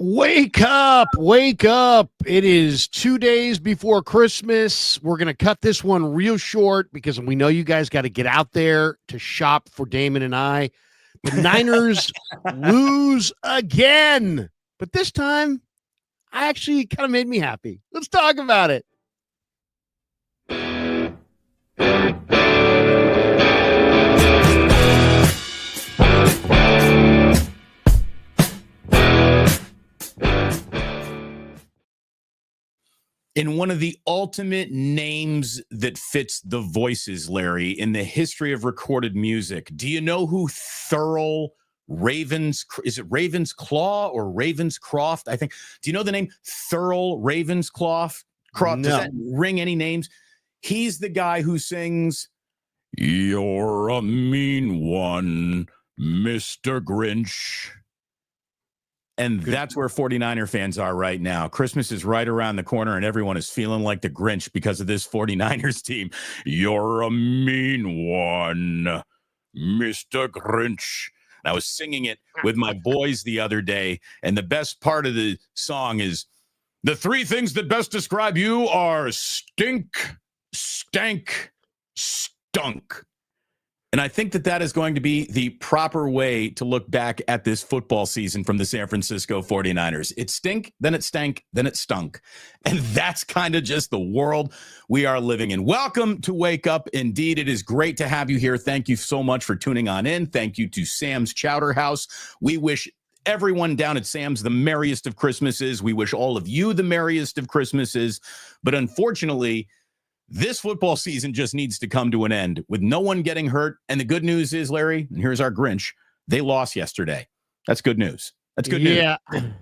Wake up, wake up. It is 2 days before Christmas. We're going to cut this one real short because we know you guys got to get out there to shop for Damon and I. The Niners lose again, but this time I actually kind of made me happy. Let's talk about it. In one of the ultimate names that fits the voices, Larry, in the history of recorded music, do you know who Thurl is it Ravensclaw or Ravenscroft? I think. Do you know the name Thurl Ravenscroft? No. Does that ring any names? He's the guy who sings, "You're a mean one, Mr. Grinch." And that's where 49er fans are right now. Christmas is right around the corner, and everyone is feeling like the Grinch because of this 49ers team. You're a mean one, Mr. Grinch. And I was singing it with my boys the other day, and the best part of the song is, the three things that best describe you are stink, stank, stunk. And I think that is going to be the proper way to look back at this football season from the San Francisco 49ers. It stink, then it stank, then it stunk. And that's kind of just the world we are living in. Welcome to Wake Up. Indeed, it is great to have you here. Thank you so much for tuning on in. Thank you to Sam's Chowder House. We wish everyone down at Sam's the merriest of Christmases. We wish all of you the merriest of Christmases. But unfortunately, this football season just needs to come to an end with no one getting hurt. And the good news is, Larry, and here's our Grinch, they lost yesterday. That's good news. That's good news. Yeah,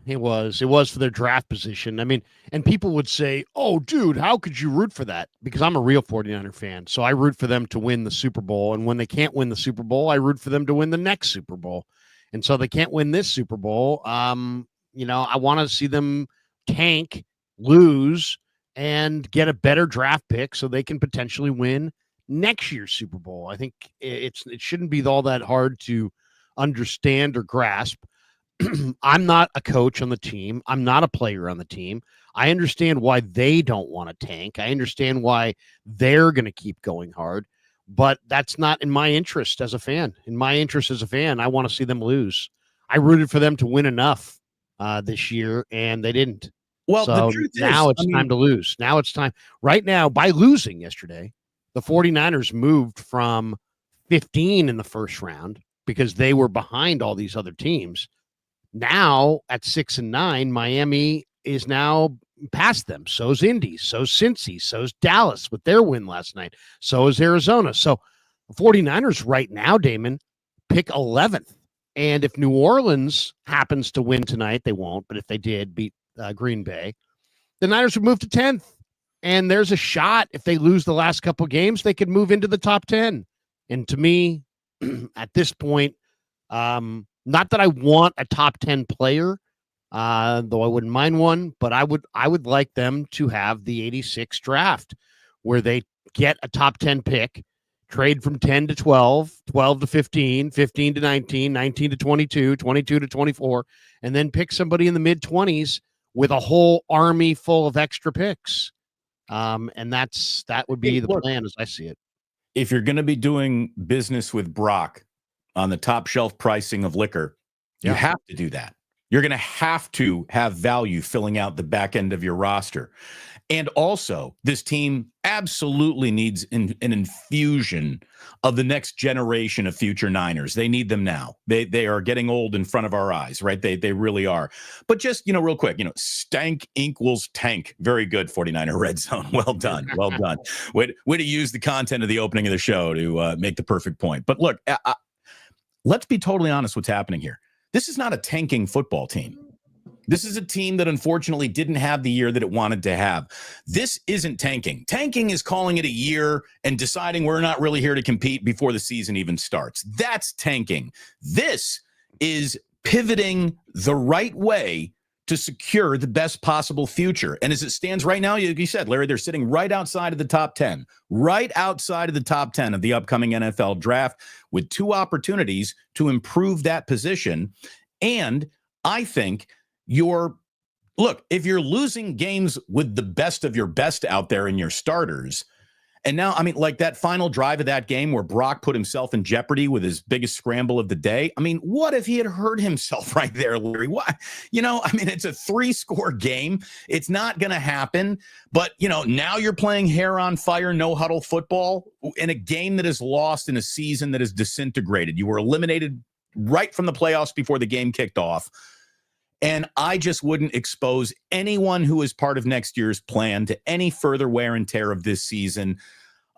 it was. It was for their draft position. I mean, and people would say, oh, dude, how could you root for that? Because I'm a real 49er fan. So I root for them to win the Super Bowl. And when they can't win the Super Bowl, I root for them to win the next Super Bowl. And so they can't win this Super Bowl. I want to see them tank, lose, and get a better draft pick so they can potentially win next year's Super Bowl. I think it shouldn't be all that hard to understand or grasp. I'm not a coach on the team. I'm not a player on the team. I understand why they don't want to tank. I understand why they're going to keep going hard, but that's not in my interest as a fan. In my interest as a fan, I want to see them lose. I rooted for them to win enough this year, and they didn't. Well, so the truth now is, time to lose. Now it's time. Right now, by losing yesterday, the 49ers moved from 15 in the first round because they were behind all these other teams. Now at 6-9, Miami is now past them. So's Indy, so's Cincy, so's Dallas with their win last night. So is Arizona. So the 49ers right now, Damon, pick 11th. And if New Orleans happens to win tonight, they won't. But if they did beat Green Bay, the Niners would move to 10th, and there's a shot if they lose the last couple games, they could move into the top 10. And to me, at this point, not that I want a top 10 player, though I wouldn't mind one, but I would like them to have the 86 draft where they get a top 10 pick, trade from 10 to 12, 12 to 15, 15 to 19, 19 to 22, 22 to 24, and then pick somebody in the mid-20s with a whole army full of extra picks. And that would be the plan as I see it. If you're going to be doing business with Brock on the top shelf pricing of liquor, you have to do that. You're going to have value filling out the back end of your roster. And also, this team absolutely needs an infusion of the next generation of future Niners. They need them now. They are getting old in front of our eyes, right? They really are. But just, real quick, stank equals tank. Very good, 49er Red Zone. Well done. Well done. Way to use the content of the opening of the show to make the perfect point. But look, let's be totally honest what's happening here. This is not a tanking football team. This is a team that unfortunately didn't have the year that it wanted to have. This isn't tanking. Tanking is calling it a year and deciding we're not really here to compete before the season even starts. That's tanking. This is pivoting the right way to secure the best possible future. And as it stands right now, you said, Larry, they're sitting right outside of the top 10, right outside of the top 10 of the upcoming NFL draft with two opportunities to improve that position. And I think if you're losing games with the best of your best out there in your starters, and now, I mean, like that final drive of that game where Brock put himself in jeopardy with his biggest scramble of the day. I mean, what if he had hurt himself right there, Larry? What? I mean, it's a 3-score game. It's not going to happen. But, now you're playing hair on fire, no huddle football in a game that is lost in a season that is disintegrated. You were eliminated right from the playoffs before the game kicked off. And I just wouldn't expose anyone who is part of next year's plan to any further wear and tear of this season.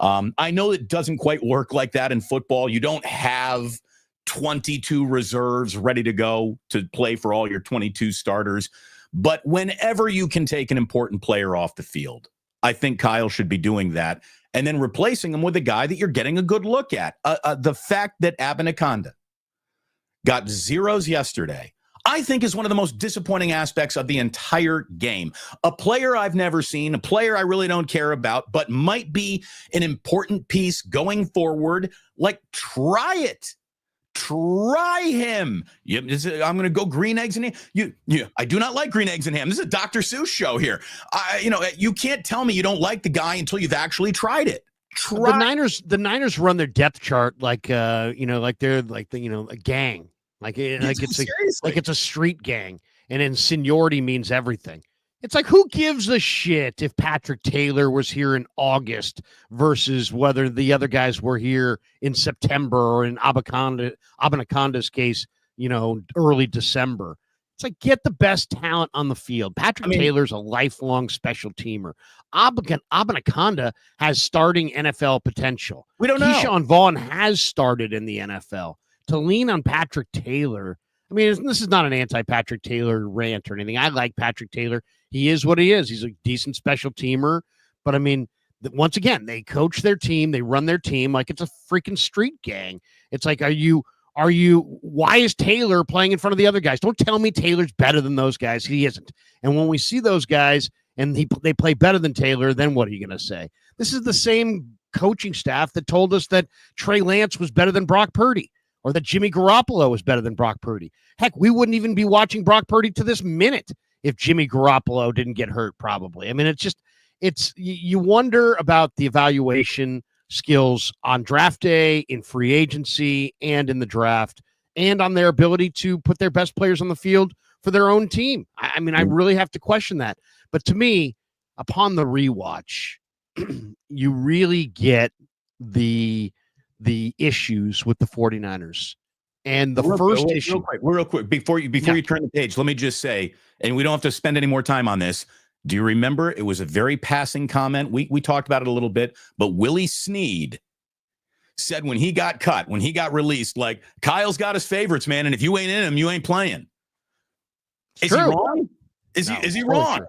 I know it doesn't quite work like that in football. You don't have 22 reserves ready to go to play for all your 22 starters. But whenever you can take an important player off the field, I think Kyle should be doing that and then replacing him with a guy that you're getting a good look at. The fact that Abinaconda got zeros yesterday, I think is one of the most disappointing aspects of the entire game. A player I've never seen, a player I really don't care about, but might be an important piece going forward. Like, try it. Try him. I'm going to go green eggs and ham. I do not like green eggs and ham. This is a Dr. Seuss show here. You can't tell me you don't like the guy until you've actually tried it. The Niners run their depth chart like they're a gang. Like it's a street gang, and then seniority means everything. It's like, who gives a shit if Patrick Taylor was here in August versus whether the other guys were here in September or in Abinaconda's case, early December. It's like, get the best talent on the field. Taylor's a lifelong special teamer. Abinaconda has starting NFL potential. We don't know. Keyshawn Vaughn has started in the NFL. To lean on Patrick Taylor, I mean, this is not an anti-Patrick Taylor rant or anything. I like Patrick Taylor. He is what he is. He's a decent special teamer. But, I mean, once again, they coach their team. They run their team like it's a freaking street gang. It's like, why is Taylor playing in front of the other guys? Don't tell me Taylor's better than those guys. He isn't. And when we see those guys and they play better than Taylor, then what are you going to say? This is the same coaching staff that told us that Trey Lance was better than Brock Purdy, or that Jimmy Garoppolo was better than Brock Purdy. Heck, we wouldn't even be watching Brock Purdy to this minute if Jimmy Garoppolo didn't get hurt, probably. I mean, you wonder about the evaluation skills on draft day, in free agency, and in the draft, and on their ability to put their best players on the field for their own team. I mean, I really have to question that. But to me, upon the rewatch, you really get the issues with the 49ers. And the first issue, real quick, before you turn the page, let me just say, and we don't have to spend any more time on this. Do you remember? It was a very passing comment. We talked about it a little bit, but Willie Snead said when he got cut, when he got released, like, Kyle's got his favorites, man, and if you ain't in him, you ain't playing. Is he wrong? Is he wrong?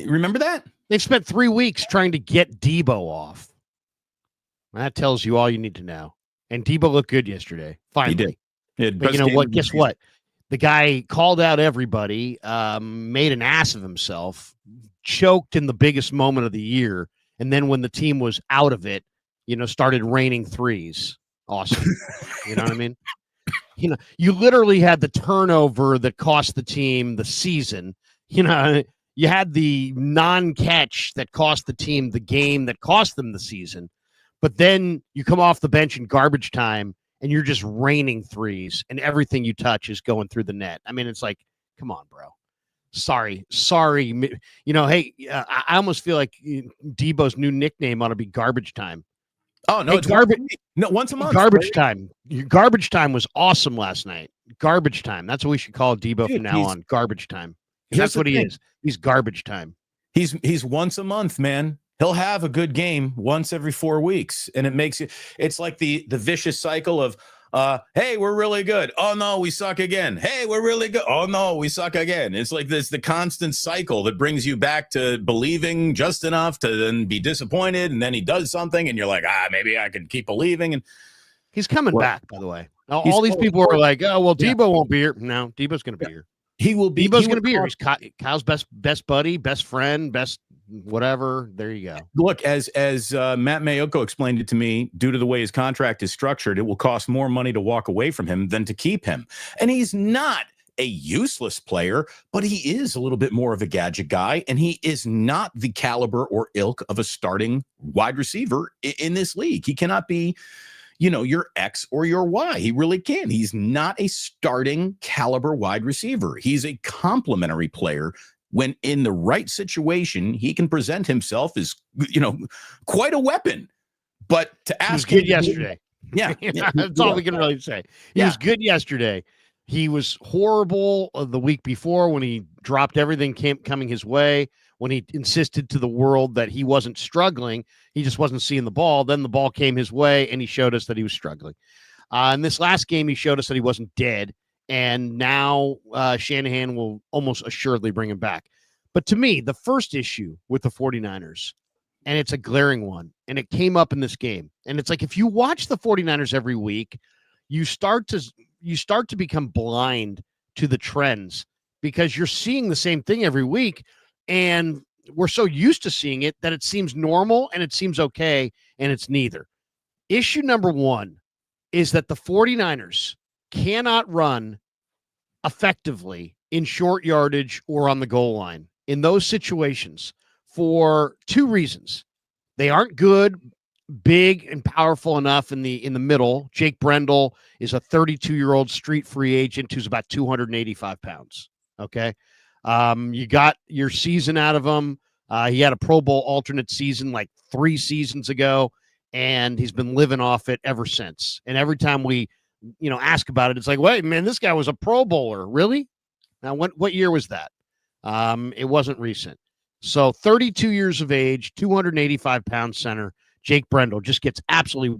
Remember that? They've spent 3 weeks trying to get Deebo off. That tells you all you need to know. And Deebo looked good yesterday. Finally. He did. But you know what? Guess what? The guy called out everybody, made an ass of himself, choked in the biggest moment of the year, and then when the team was out of it, started raining threes. Awesome. You know what I mean? You literally had the turnover that cost the team the season. You had the non-catch that cost the team the game that cost them the season. But then you come off the bench in garbage time and you're just raining threes and everything you touch is going through the net. I mean, it's like, come on, bro. Sorry. Hey, I almost feel like Deebo's new nickname ought to be Garbage Time. Oh, no, hey, it's garbage. No, once a month. Garbage time. Garbage time was awesome last night. Garbage time. That's what we should call Deebo from now on. Garbage time. That's what he is. He's garbage time. He's once a month, man. He'll have a good game once every 4 weeks, and it's like the vicious cycle of, hey, we're really good. Oh no, we suck again. Hey, we're really good. Oh no, we suck again. It's like the constant cycle that brings you back to believing just enough to then be disappointed, and then he does something, and you're like, maybe I can keep believing. And he's coming back, by the way. All these people are like, oh well, Deebo won't be here. No, Deebo's going to be here. He will be. Deebo's going to be here. He's Kyle's best buddy, best friend, best whatever. There you go. Look, as Matt Mayoko explained it to me, due to the way his contract is structured, it will cost more money to walk away from him than to keep him. And he's not a useless player, but he is a little bit more of a gadget guy, and he is not the caliber or ilk of a starting wide receiver in this league. He cannot be, your X or your Y. He really can. He's not a starting caliber wide receiver. He's a complementary player. When in the right situation, he can present himself as, quite a weapon. But to ask he was good yesterday. Yeah. That's all we can really say. He was good yesterday. He was horrible the week before when he dropped everything coming his way, when he insisted to the world that he wasn't struggling. He just wasn't seeing the ball. Then the ball came his way, and he showed us that he was struggling. In this last game, he showed us that he wasn't dead. And now Shanahan will almost assuredly bring him back. But to me, the first issue with the 49ers, and it's a glaring one, and it came up in this game. And it's like if you watch the 49ers every week, you start to become blind to the trends because you're seeing the same thing every week. And we're so used to seeing it that it seems normal and it seems okay, and it's neither. Issue number one is that the 49ers cannot run effectively in short yardage or on the goal line in those situations for two reasons. They aren't good, big, and powerful enough in the middle. Jake Brendel is a 32-year-old street free agent who's about 285 pounds. Okay. You got your season out of him. He had a Pro Bowl alternate season like 3 seasons ago, and he's been living off it ever since. And every time we ask about it, it's like, wait, man, this guy was a Pro Bowler. Really? Now, what year was that? It wasn't recent. So 32 years of age, 285-pound center, Jake Brendel just gets absolutely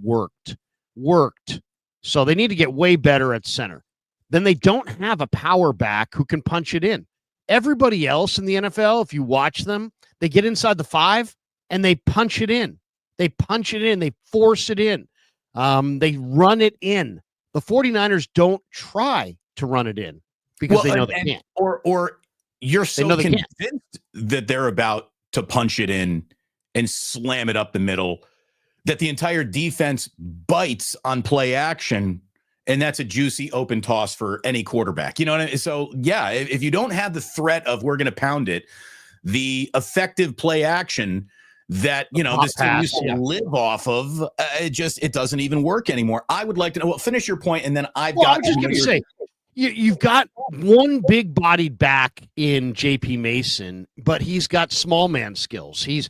worked. So they need to get way better at center. Then they don't have a power back who can punch it in. Everybody else in the NFL, if you watch them, they get inside the 5 and they punch it in. They force it in. They run it in. The 49ers don't try to run it in because they know they can't. Or you're so convinced that they're about to punch it in and slam it up the middle that the entire defense bites on play action, and that's a juicy open toss for any quarterback. You know what I mean? So, yeah, if you don't have the threat of we're going to pound it, the effective play action that, this team used to live off of, it doesn't even work anymore. I would like to know. Well, finish your point, and then I'm just going to say, you've got one big-bodied back in J.P. Mason, but he's got small man skills. He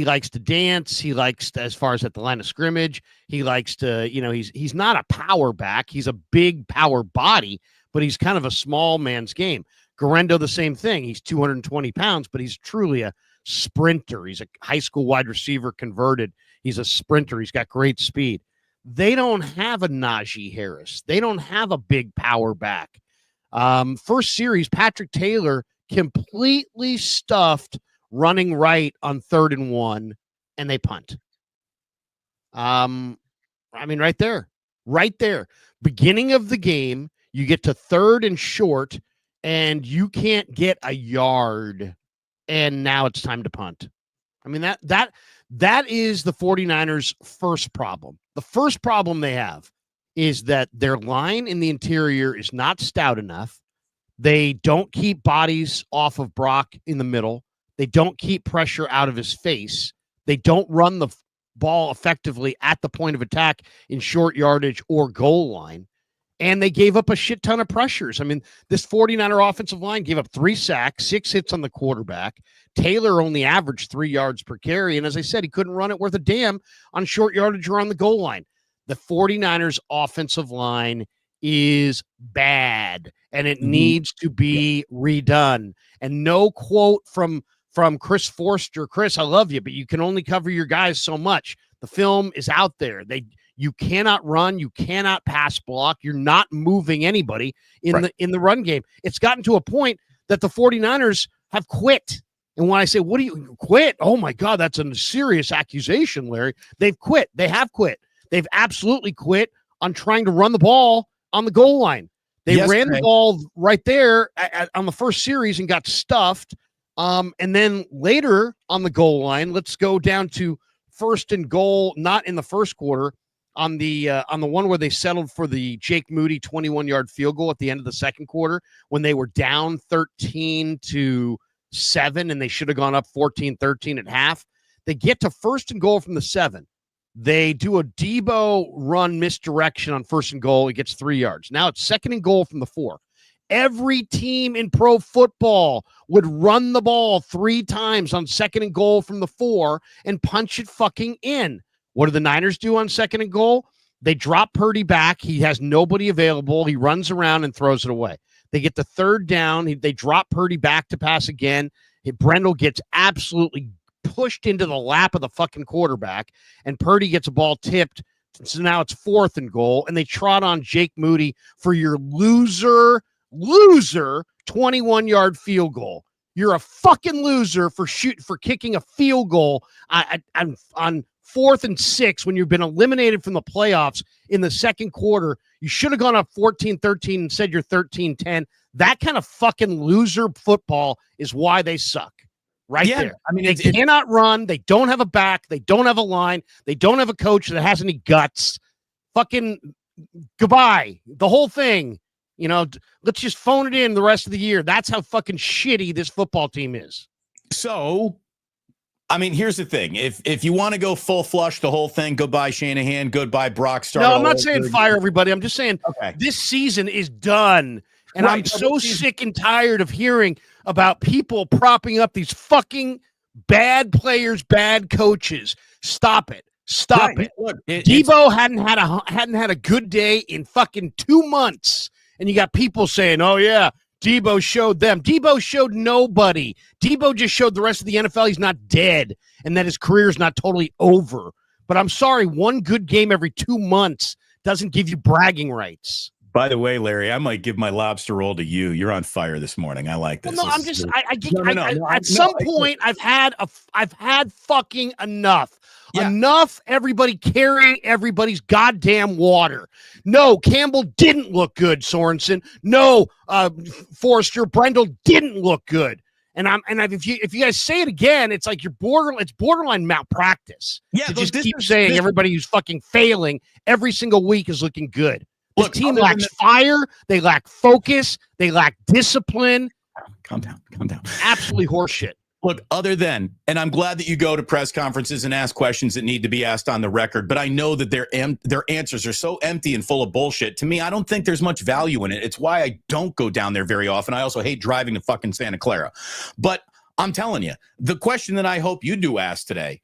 likes to dance. He likes to, as far as at the line of scrimmage, he likes to, he's not a power back. He's a big power body, but he's kind of a small man's game. Garendo, the same thing. He's 220 pounds, but he's truly a sprinter. He's a high school wide receiver converted. He's a sprinter. He's got great speed. They don't have a Najee Harris. They don't have a big power back. First series, Patrick Taylor completely stuffed running right on 3rd and 1, and they punt. Right there. Beginning of the game, you get to 3rd and short, and you can't get a yard, and now it's time to punt. That is the 49ers' first problem. The first problem they have is that their line in the interior is not stout enough. They don't keep bodies off of Brock in the middle. They don't keep pressure out of his face. They don't run the ball effectively at the point of attack in short yardage or goal line. And they gave up a shit ton of pressures. This 49er offensive line gave up 3 sacks, 6 hits on the quarterback. Taylor only averaged 3 yards per carry. And as I said, he couldn't run it worth a damn on short yardage or on the goal line. The 49ers offensive line is bad, and it needs to be redone. And no quote from Chris Forster. Chris, I love you, but you can only cover your guys so much. The film is out there. You cannot run. You cannot pass block. You're not moving anybody in the run game. It's gotten to a point that the 49ers have quit. And when I say, what do you quit? Oh, my God, that's a serious accusation, Larry. They've quit. They have quit. They've absolutely quit on trying to run the ball on the goal line. They ran the ball right there on the first series and got stuffed. And then later on the goal line, let's go down to 1st and goal, not in the first quarter. on the one where they settled for the Jake Moody 21-yard field goal at the end of the second quarter when they were down 13-7 and they should have gone up 14-13 at half. They get to 1st and goal from the 7. They do a Deebo run misdirection on 1st and goal. He gets 3 yards. Now it's 2nd and goal from the 4. Every team in pro football would run the ball 3 times on 2nd and goal from the 4 and punch it fucking in. What do the Niners do on 2nd and goal? They drop Purdy back. He has nobody available. He runs around and throws it away. They get the 3rd down. They drop Purdy back to pass again. Brendel gets absolutely pushed into the lap of the fucking quarterback, and Purdy gets a ball tipped. So now it's 4th and goal, and they trot on Jake Moody for your loser 21-yard field goal. You're a fucking loser for kicking a field goal on 4th and 6 when you've been eliminated from the playoffs in the second quarter. You should have gone up 14-13 and said you're 13-10. That kind of fucking loser football is why they suck. Right there. I mean, they cannot run. They don't have a back. They don't have a line. They don't have a coach that has any guts. Fucking goodbye. The whole thing. Let's just phone it in the rest of the year. That's how fucking shitty this football team is. So, I mean, here's the thing. If you want to go full flush, the whole thing, goodbye Shanahan, goodbye Brock. No, I'm not saying fire everybody. I'm just saying This season is done. And I'm so sick and tired of hearing about people propping up these fucking bad players, bad coaches. Stop it. Stop it. Look, Deebo hadn't had a good day in fucking 2 months. And you got people saying, oh, yeah, Deebo showed them. Deebo showed nobody. Deebo just showed the rest of the NFL he's not dead and that his career is not totally over. But I'm sorry, one good game every 2 months doesn't give you bragging rights. By the way, Larry, I might give my lobster roll to you. You're on fire this morning. I like this. Well, no, at some point I've had fucking enough. Yeah. Enough everybody carrying everybody's goddamn water. No, Campbell didn't look good, Sorensen. No, Forrester, Brendel didn't look good. If you guys say it again, it's like it's borderline malpractice. Yeah, to just keep saying everybody who's fucking failing every single week is looking good. This team lacks fire. They lack focus. They lack discipline. Calm down. Absolutely horseshit. Look, and I'm glad that you go to press conferences and ask questions that need to be asked on the record, but I know that their answers are so empty and full of bullshit. To me, I don't think there's much value in it. It's why I don't go down there very often. I also hate driving to fucking Santa Clara. But I'm telling you, the question that I hope you do ask today,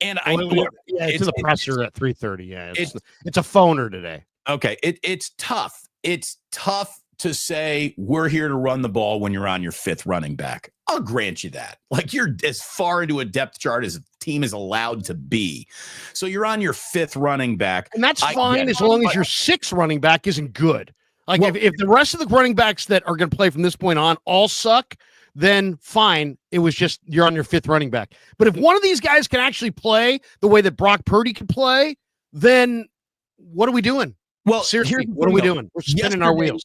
and it's the presser at 3:30. Yeah, it's a phoner today. Okay, it's tough. It's tough to say we're here to run the ball when you're on your 5th running back. I'll grant you that. Like, you're as far into a depth chart as a team is allowed to be. So you're on your 5th running back. And that's fine as long as your 6th running back isn't good. Like, if the rest of the running backs that are going to play from this point on all suck, then fine. It was just you're on your 5th running back. But if one of these guys can actually play the way that Brock Purdy can play, then what are we doing? Well, seriously, what are we doing? We're spinning our wheels.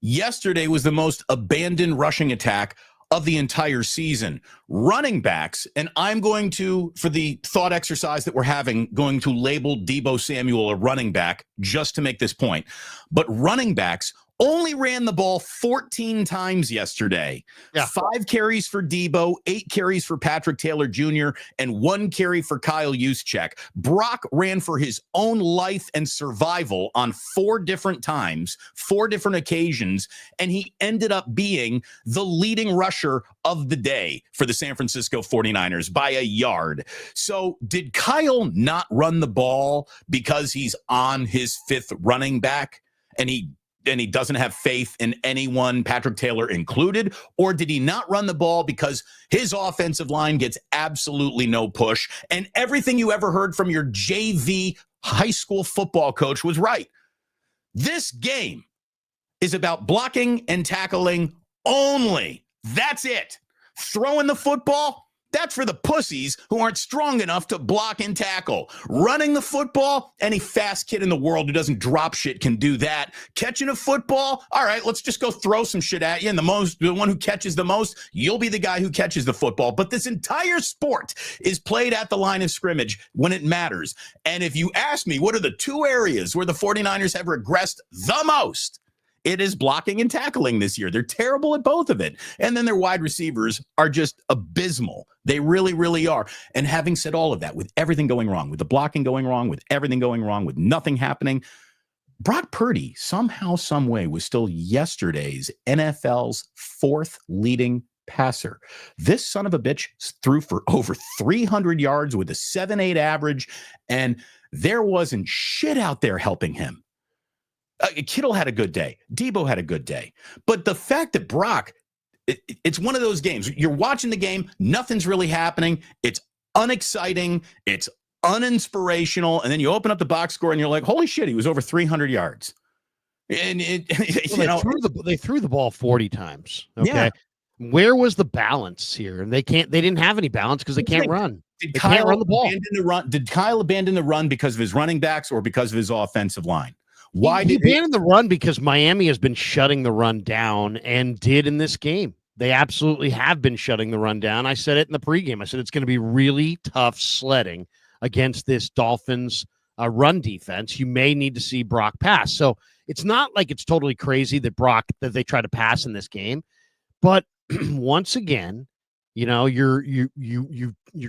Yesterday was the most abandoned rushing attack of the entire season. Running backs, and I'm going to, for the thought exercise that we're having, going to label Deebo Samuel a running back just to make this point. But running backs only ran the ball 14 times yesterday. Yeah. 5 carries for Deebo, 8 carries for Patrick Taylor Jr., and 1 carry for Kyle Juszczyk. Brock ran for his own life and survival on 4 different times, 4 different occasions, and he ended up being the leading rusher of the day for the San Francisco 49ers by a yard. So did Kyle not run the ball because he's on his 5th running back and he doesn't have faith in anyone, Patrick Taylor included? Or did he not run the ball because his offensive line gets absolutely no push and everything you ever heard from your JV high school football coach was right? This game is about blocking and tackling only. That's it. Throwing the football, That's for the pussies who aren't strong enough to block and tackle. Running the football, any fast kid in the world who doesn't drop shit can do that. Catching a football, all right, let's just go throw some shit at you. And the one who catches the most, you'll be the guy who catches the football. But this entire sport is played at the line of scrimmage when it matters. And if you ask me, what are the two areas where the 49ers have regressed the most? It is blocking and tackling this year. They're terrible at both of it. And then their wide receivers are just abysmal. They really, really are. And having said all of that, with everything going wrong, with the blocking going wrong, with everything going wrong, with nothing happening, Brock Purdy somehow, some way was still yesterday's NFL's fourth leading passer. This son of a bitch threw for over 300 yards with a 7.8 average, and there wasn't shit out there helping him. Kittle had a good day. Deebo had a good day. But the fact that Brock, it's one of those games. You're watching the game. Nothing's really happening. It's unexciting. It's uninspirational. And then you open up the box score and you're like, holy shit, he was over 300 yards. And they threw the ball 40 times. Okay. Yeah. Where was the balance here? They didn't have any balance because they can't run. They can't run the ball. Did Kyle abandon the run because of his running backs or because of his offensive line? Why did he abandon the run? Because Miami has been shutting the run down and did in this game. They absolutely have been shutting the run down. I said it in the pregame. I said it's going to be really tough sledding against this Dolphins run defense. You may need to see Brock pass. So it's not like it's totally crazy that they try to pass in this game. But once again, you're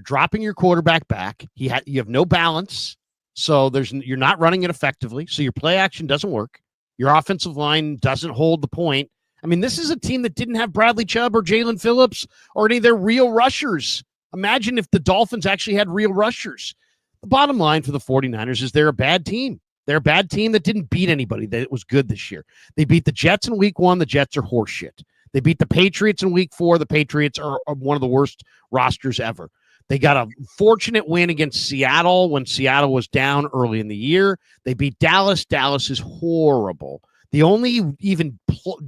dropping your quarterback back. You have no balance. So you're not running it effectively. So your play action doesn't work. Your offensive line doesn't hold the point. I mean, this is a team that didn't have Bradley Chubb or Jalen Phillips or any of their real rushers. Imagine if the Dolphins actually had real rushers. The bottom line for the 49ers is they're a bad team. They're a bad team that didn't beat anybody that was good this year. They beat the Jets in week 1. The Jets are horseshit. They beat the Patriots in week 4. The Patriots are one of the worst rosters ever. They got a fortunate win against Seattle when Seattle was down early in the year. They beat Dallas. Dallas is horrible. The only even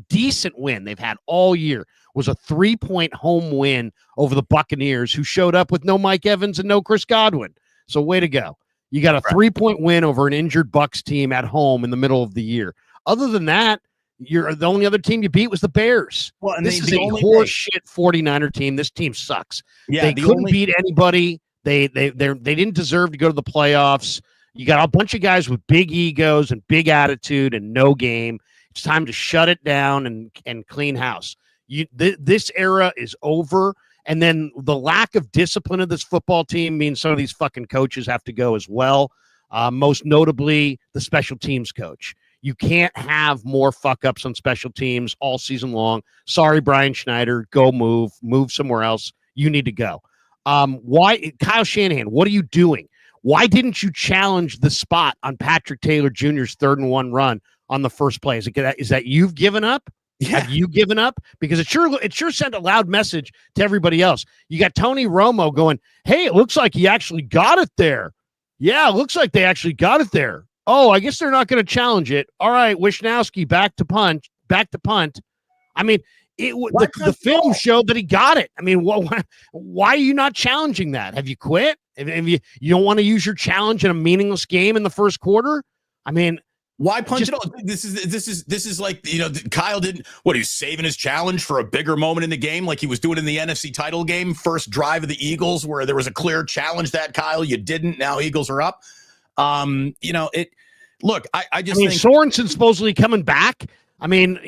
decent win they've had all year was a 3-point home win over the Buccaneers, who showed up with no Mike Evans and no Chris Godwin. So way to go. You got a 3-point win over an injured Bucs team at home in the middle of the year. Other than that, the only other team you beat was the Bears. Well, and this is a horseshit 49er team. This team sucks. Yeah, they couldn't beat anybody. They didn't deserve to go to the playoffs. You got a bunch of guys with big egos and big attitude and no game. It's time to shut it down and clean house. This era is over. And then the lack of discipline of this football team means some of these fucking coaches have to go as well. Most notably, the special teams coach. You can't have more fuck-ups on special teams all season long. Sorry, Brian Schneider. Go move somewhere else. You need to go. Why, Kyle Shanahan, what are you doing? Why didn't you challenge the spot on Patrick Taylor Jr.'s 3rd and 1 run on the first play? Is that you've given up? Yeah. Have you given up? Because it sure sent a loud message to everybody else. You got Tony Romo going, hey, it looks like he actually got it there. Yeah, it looks like they actually got it there. Oh, I guess they're not going to challenge it. All right, Wishnowski back to punt. I mean, the film showed that he got it. I mean, why are you not challenging that? Have you quit? If you don't want to use your challenge in a meaningless game in the first quarter? I mean, why punch it all? This is like, Kyle didn't, he's saving his challenge for a bigger moment in the game, like he was doing in the NFC title game, first drive of the Eagles, where there was a clear challenge that, Kyle, you didn't. Now Eagles are up. I think Sorensen's supposedly coming back. I mean,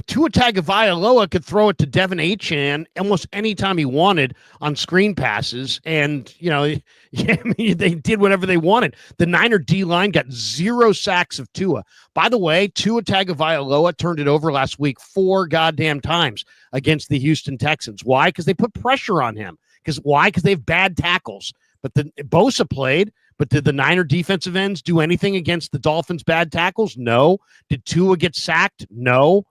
Tua Tagovailoa could throw it to Devin Achane almost anytime he wanted on screen passes. And, they did whatever they wanted. The Niner D-line got 0 sacks of Tua. By the way, Tua Tagovailoa turned it over last week 4 goddamn times against the Houston Texans. Why? Because they put pressure on him. Because they have bad tackles. But Bosa played. But did the Niner defensive ends do anything against the Dolphins' bad tackles? No. Did Tua get sacked? No.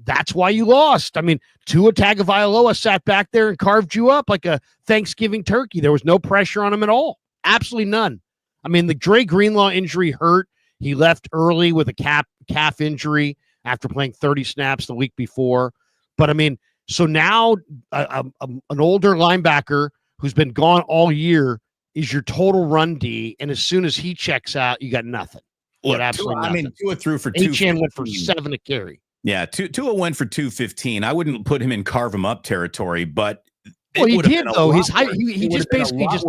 That's why you lost. I mean, Tua Tagovailoa sat back there and carved you up like a Thanksgiving turkey. There was no pressure on him at all. Absolutely none. I mean, the Dre Greenlaw injury hurt. He left early with a calf injury after playing 30 snaps the week before. But, I mean, so now an older linebacker who's been gone all year, is your total run D. And as soon as he checks out, you got nothing. Look, absolutely nothing. I mean, Tua threw for Achane went for 7 a carry. Yeah, Tua went for 215. I wouldn't put him in carve him up territory, but well, he did though. His height, he just basically just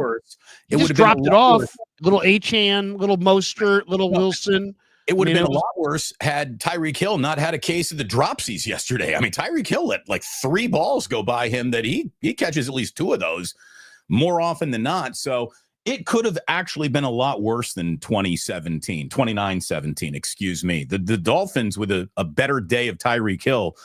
dropped it off. Little Achane, little Mostert, little Wilson. It would have been a lot worse had Tyreek Hill not had a case of the dropsies yesterday. I mean, Tyreek Hill let like 3 balls go by him that he catches at least 2 of those more often than not. So it could have actually been a lot worse than 29-17, excuse me. The Dolphins with a better day of Tyreek Hill,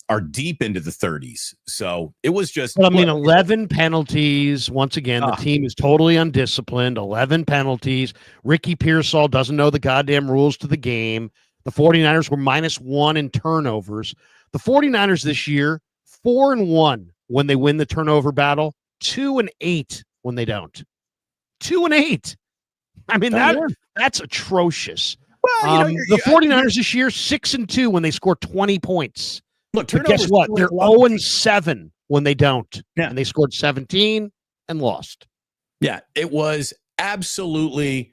are deep into the 30s. So it was just. Well, I mean, 11 penalties. Once again, the team is totally undisciplined. 11 penalties. Rickey Pearsall doesn't know the goddamn rules to the game. The 49ers were -1 in turnovers. The 49ers this year, 4-1 when they win the turnover battle, 2-8 when they don't. 2-8. I mean, that's atrocious. Well, the 49ers this year, 6-2 when they score 20 points. Look, guess what? They're 0-7 when they don't. Yeah. And they scored 17 and lost. Yeah, it was absolutely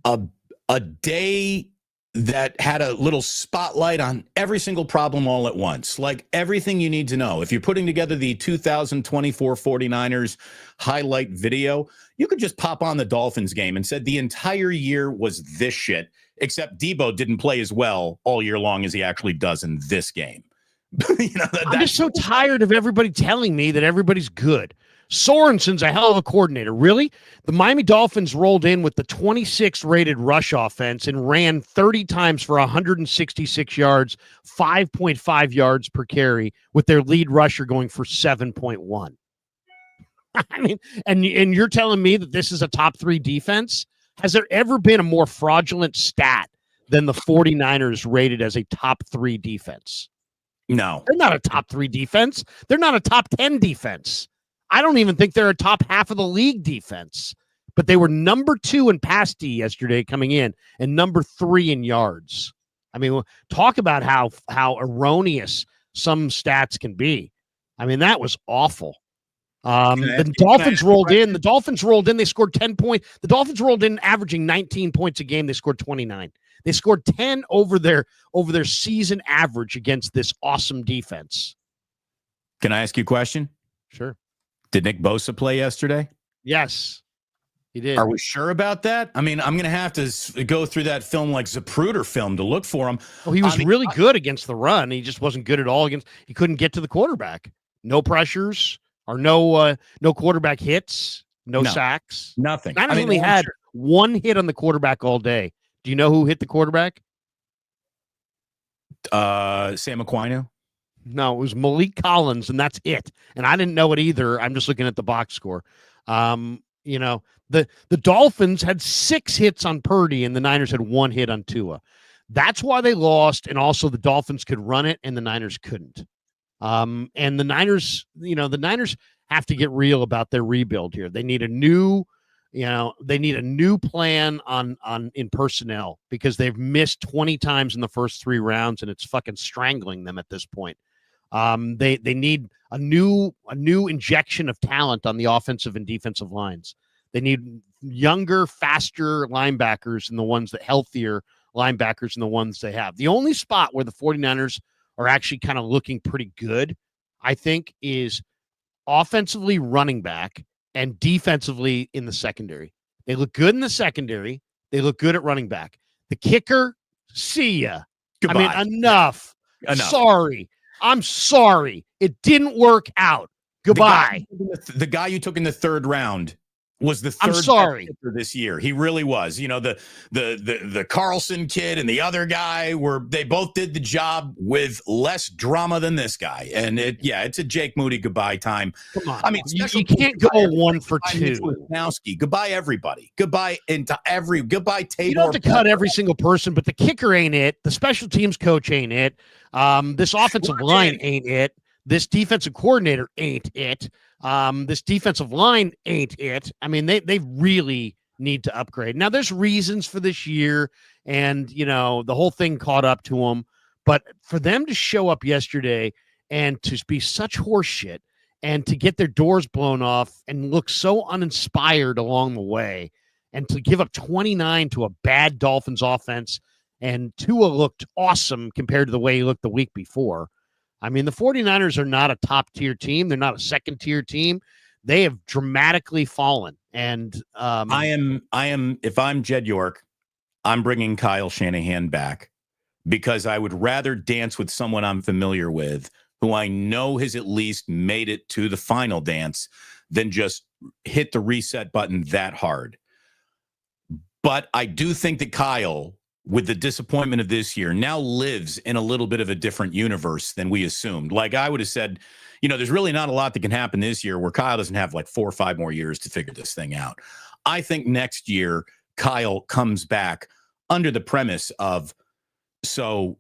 a day that had a little spotlight on every single problem all at once. Like everything you need to know. If you're putting together the 2024 49ers highlight video, you could just pop on the Dolphins game and said the entire year was this shit, except Deebo didn't play as well all year long as he actually does in this game. I'm just so tired of everybody telling me that everybody's good. Sorensen's a hell of a coordinator. Really? The Miami Dolphins rolled in with the 26th rated rush offense and ran 30 times for 166 yards, 5.5 yards per carry, with their lead rusher going for 7.1. I mean, and you're telling me that this is a top 3 defense? Has there ever been a more fraudulent stat than the 49ers rated as a top 3 defense? No. They're not a top 3 defense. They're not a top 10 defense. I don't even think they're a top half of the league defense, but they were number 2 in pass D yesterday coming in and number 3 in yards. I mean, talk about how erroneous some stats can be. I mean, that was awful. The Dolphins rolled in. The Dolphins rolled in. They scored 10 points. The Dolphins rolled in averaging 19 points a game. They scored 29. They scored 10 over their season average against this awesome defense. Can I ask you a question? Sure. Did Nick Bosa play yesterday? Yes, he did. Are we sure about that? I mean, I'm going to have to go through that film like Zapruder film to look for him. Oh, he was really good against the run. He just wasn't good at all against. He couldn't get to the quarterback. No pressures or no quarterback hits. No sacks. Nothing. I only had one hit on the quarterback all day. Do you know who hit the quarterback? Sam Aquino. No, it was Malik Collins, and that's it. And I didn't know it either. I'm just looking at the box score. The Dolphins had 6 hits on Purdy, and the Niners had 1 hit on Tua. That's why they lost, and also the Dolphins could run it, and the Niners couldn't. And the Niners, the Niners have to get real about their rebuild here. They need a new plan in personnel because they've missed 20 times in the first 3 rounds, and it's fucking strangling them at this point. They need a new injection of talent on the offensive and defensive lines. They need younger, faster linebackers and healthier linebackers than the ones they have. The only spot where the 49ers are actually kind of looking pretty good, I think, is offensively running back and defensively in the secondary. They look good in the secondary. They look good at running back. The kicker, see ya. Goodbye. I mean, enough. Sorry. I'm sorry. It didn't work out. Goodbye. The guy you took in the 3rd round was the 3rd I'm sorry this year. He really was. The Carlson kid and the other guy they both did the job with less drama than this guy. And it's a Jake Moody goodbye time. Come on. I mean, you can't go 1 for 2. Goodbye everybody. Goodbye goodbye Tabor. You don't have to cut every single person, but the kicker ain't it. The special teams coach ain't it. This offensive line ain't it. This defensive coordinator ain't it. This defensive line ain't it. I mean, they really need to upgrade. Now, there's reasons for this year, and, the whole thing caught up to them. But for them to show up yesterday and to be such horseshit and to get their doors blown off and look so uninspired along the way, and to give up 29 to a bad Dolphins offense, and Tua looked awesome compared to the way he looked the week before. I mean, the 49ers are not a top-tier team. They're not a second-tier team. They have dramatically fallen. And I am, if I'm Jed York, I'm bringing Kyle Shanahan back because I would rather dance with someone I'm familiar with who I know has at least made it to the final dance than just hit the reset button that hard. But I do think that Kyle, with the disappointment of this year, now lives in a little bit of a different universe than we assumed. Like I would have said, there's really not a lot that can happen this year where Kyle doesn't have like 4 or 5 more years to figure this thing out. I think next year Kyle comes back under the premise of, so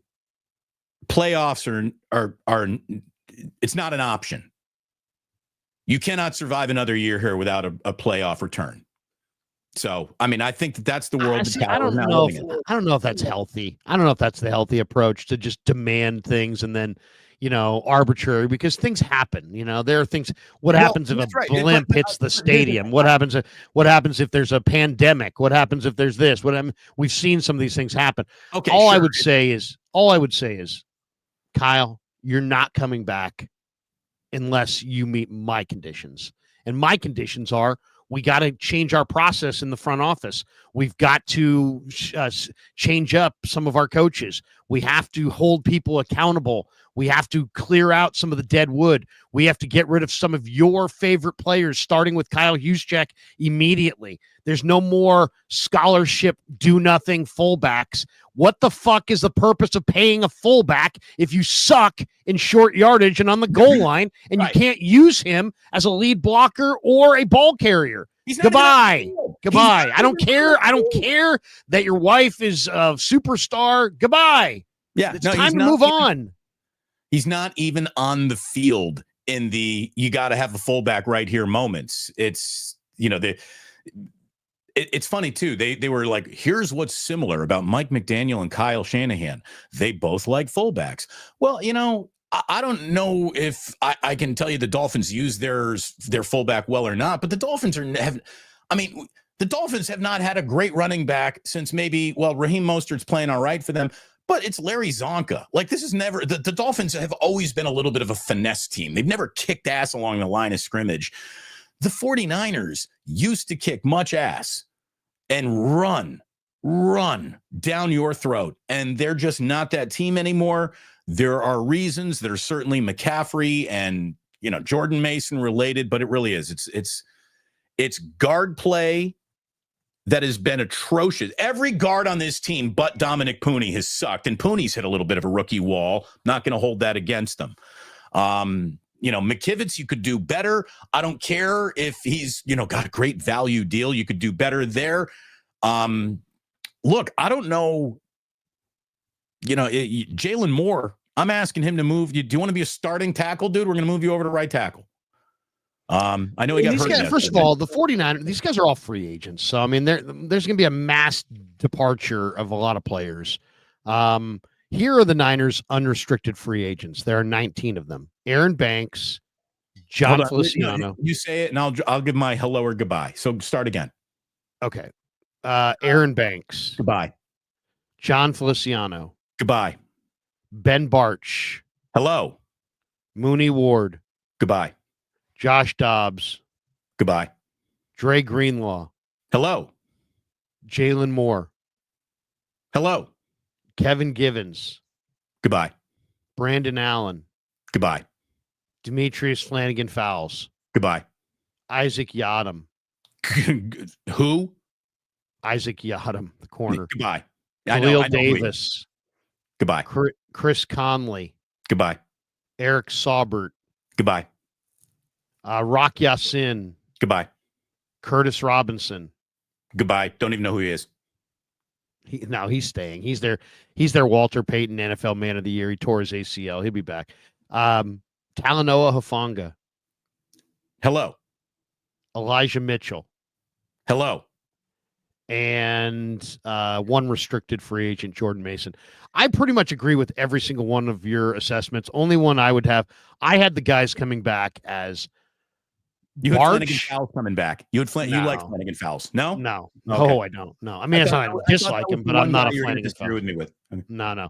playoffs are it's not an option. You cannot survive another year here without a playoff return. So, I mean, I think that's the world. I don't know if that's healthy. I don't know if that's the healthy approach to just demand things and then, arbitrary, because things happen. There are things. What happens if a blimp hits the stadium? What happens if there's a pandemic? What happens if there's this? We've seen some of these things happen. Okay. All I would say is, Kyle, you're not coming back unless you meet my conditions. And my conditions are, we got to change our process in the front office. We've got to change up some of our coaches. We have to hold people accountable. We have to clear out some of the dead wood. We have to get rid of some of your favorite players, starting with Kyle Juszczyk immediately. There's no more scholarship, do-nothing fullbacks. What the fuck is the purpose of paying a fullback if you suck in short yardage and on the goal line, and you can't use him as a lead blocker or a ball carrier? Goodbye. I don't care. I don't care that your wife is a superstar. Goodbye. Yeah, it's time to move on. He's not even on the field in the you got to have a fullback right here moments. It's it's funny too. They were like, here's what's similar about Mike McDaniel and Kyle Shanahan. They both like fullbacks. Well, I don't know if I can tell you the Dolphins use their fullback well or not, but the Dolphins the Dolphins have not had a great running back since Raheem Mostert's playing all right for them, but it's Larry Zonka. Like, this is never, the Dolphins have always been a little bit of a finesse team. They've never kicked ass along the line of scrimmage. The 49ers used to kick much ass and run down your throat, and they're just not that team anymore. There are reasons that are certainly McCaffrey and, Jordan Mason related, but it really is. It's guard play that has been atrocious. Every guard on this team but Dominic Pooney has sucked, and Pooney's hit a little bit of a rookie wall. Not going to hold that against them. McKivitz, you could do better. I don't care if he's, got a great value deal. You could do better there. Look, I don't know. Jalen Moore, I'm asking him to move. Do you want to be a starting tackle, dude? We're going to move you over to right tackle. I know he got hurt. First of all, the 49ers, these guys are all free agents. So, I mean, there's going to be a mass departure of a lot of players. Here are the Niners' unrestricted free agents. There are 19 of them. Aaron Banks, John Feliciano. You say it, and I'll give my hello or goodbye. So start again. Okay. Aaron Banks. Goodbye. John Feliciano. Goodbye. Ben Barch. Hello. Mooney Ward. Goodbye. Josh Dobbs. Goodbye. Dre Greenlaw. Hello. Jalen Moore. Hello. Kevin Givens. Goodbye. Brandon Allen. Goodbye. Demetrius Flanagan Fowles. Goodbye. Isaac Yadam. Who? Isaac Yadam, the corner. Goodbye. Khalil Davis. Goodbye. Chris Conley. Goodbye. Eric Saubert. Goodbye. Rock Yassin. Goodbye. Curtis Robinson. Goodbye. Don't even know who he is. He's staying. He's their Walter Payton NFL Man of the Year. He tore his ACL. He'll be back. Talanoa Hufanga. Hello. Elijah Mitchell. Hello. and one restricted free agent, Jordan Mason. I pretty much agree with every single one of your assessments. Only one I would have, I had the guys coming back as You had Flanagan Barch. Fowles coming back. You like No, Flanagan Fowles? No, no, okay. I don't. No, I mean, it's not I I thought dislike that was him, the but I'm one not guy a you're going to Flanagan disagree fan. with me with. Okay. No.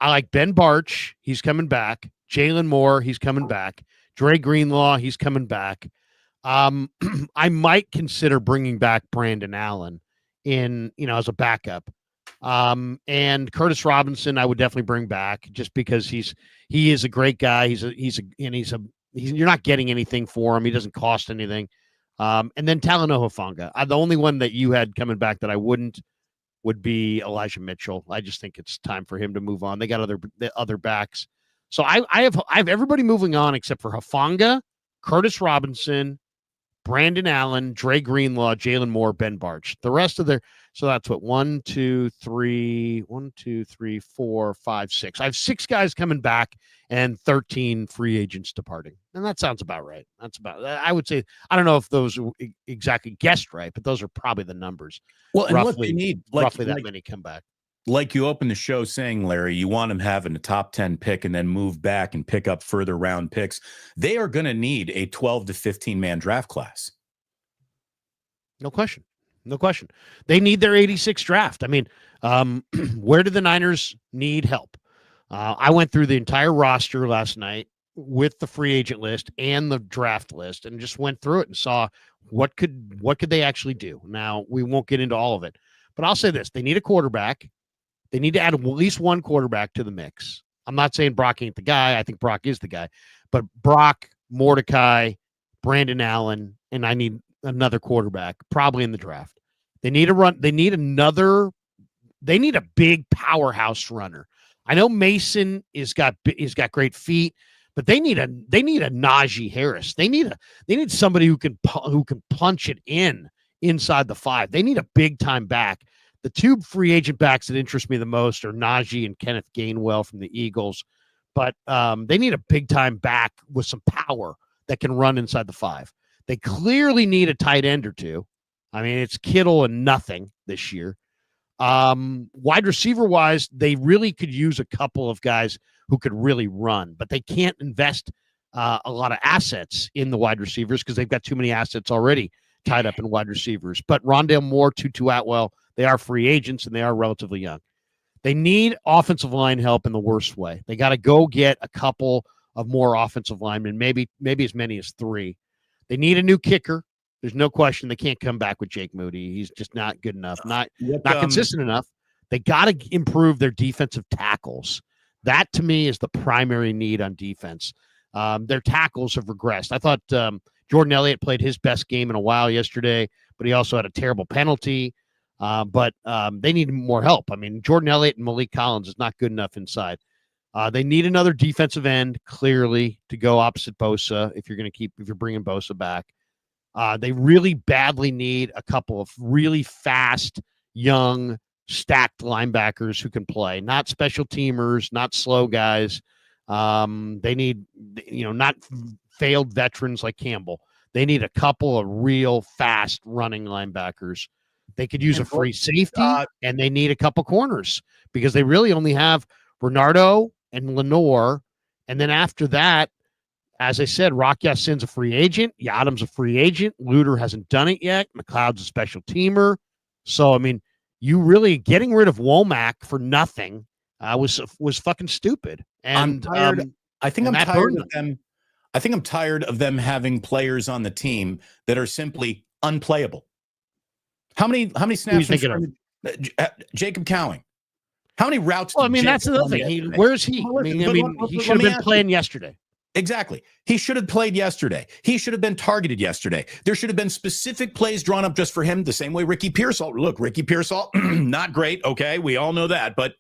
I like Ben Barch. He's coming back. Jalen Moore. He's coming back. Dre Greenlaw. He's coming back. I might consider bringing back Brandon Allen as a backup. And Curtis Robinson, I would definitely bring back just because he is a great guy. You're not getting anything for him. He doesn't cost anything. And then Talanoa Hufanga. The only one that you had coming back that I wouldn't would be Elijah Mitchell. I just think it's time for him to move on. They got other backs. So I have everybody moving on except for Hufanga, Curtis Robinson, Brandon Allen, Dre Greenlaw, Jalen Moore, Ben Barch. The rest of so that's what 1, 2, 3, 4, 5, 6. I have 6 guys coming back and 13 free agents departing. And that sounds about right. I would say, I don't know if those exactly guessed right, but those are probably the numbers. Well, and roughly, look, they need roughly that many come back. Like you opened the show saying, Larry, you want them having a top 10 pick and then move back and pick up further round picks. They are going to need a 12 to 15 man draft class. No question. They need their 86 draft. I mean, where do the Niners need help? I went through the entire roster last night with the free agent list and the draft list and just went through it and saw what could they actually do. Now, we won't get into all of it, but I'll say this. They need a quarterback. They need to add at least one quarterback to the mix. I'm not saying Brock ain't the guy. I think Brock is the guy. But Brock, Mordecai, Brandon Allen, and I need another quarterback, probably in the draft. They need a big powerhouse runner. I know Mason is got great feet, but they need a Najee Harris. They need somebody who can punch it inside the 5. They need a big time back. The 2 free agent backs that interest me the most are Najee and Kenneth Gainwell from the Eagles, but they need a big time back with some power that can run inside the 5. They clearly need a tight end or 2. I mean, it's Kittle and nothing this year. Wide receiver wise, they really could use a couple of guys who could really run, but they can't invest a lot of assets in the wide receivers because they've got too many assets already tied up in wide receivers. But Rondale Moore, Tutu Atwell, they are free agents and they are relatively young. They need offensive line help in the worst way. They got to go get a couple of more offensive linemen, maybe as many as 3. They need a new kicker. There's no question they can't come back with Jake Moody. He's just not good enough, not consistent enough. They got to improve their defensive tackles. That, to me, is the primary need on defense. Their tackles have regressed. I thought Jordan Elliott played his best game in a while yesterday, but he also had a terrible penalty. But they need more help. I mean, Jordan Elliott and Malik Collins is not good enough inside. They need another defensive end, clearly, to go opposite Bosa if you're bringing Bosa back. They really badly need a couple of really fast, young, stacked linebackers who can play, not special teamers, not slow guys. They need, not failed veterans like Campbell. They need a couple of real fast running linebackers. They could use a free safety, and they need a couple corners because they really only have Bernardo and Lenore. And then after that, as I said, Rock Ya-Sin's a free agent. Yadam's a free agent. Luter hasn't done it yet. McLeod's a special teamer. So, I mean, you really getting rid of Womack for nothing was fucking stupid. And I think I'm tired of them having players on the team that are simply unplayable. How many snaps? Jacob Cowing. How many routes? Well, I mean, that's the thing. Where's he? He should have been playing yesterday. Exactly. He should have played yesterday. He should have been targeted yesterday. There should have been specific plays drawn up just for him, the same way Rickey Pearsall. Look, Rickey Pearsall, not great. Okay, we all know that, but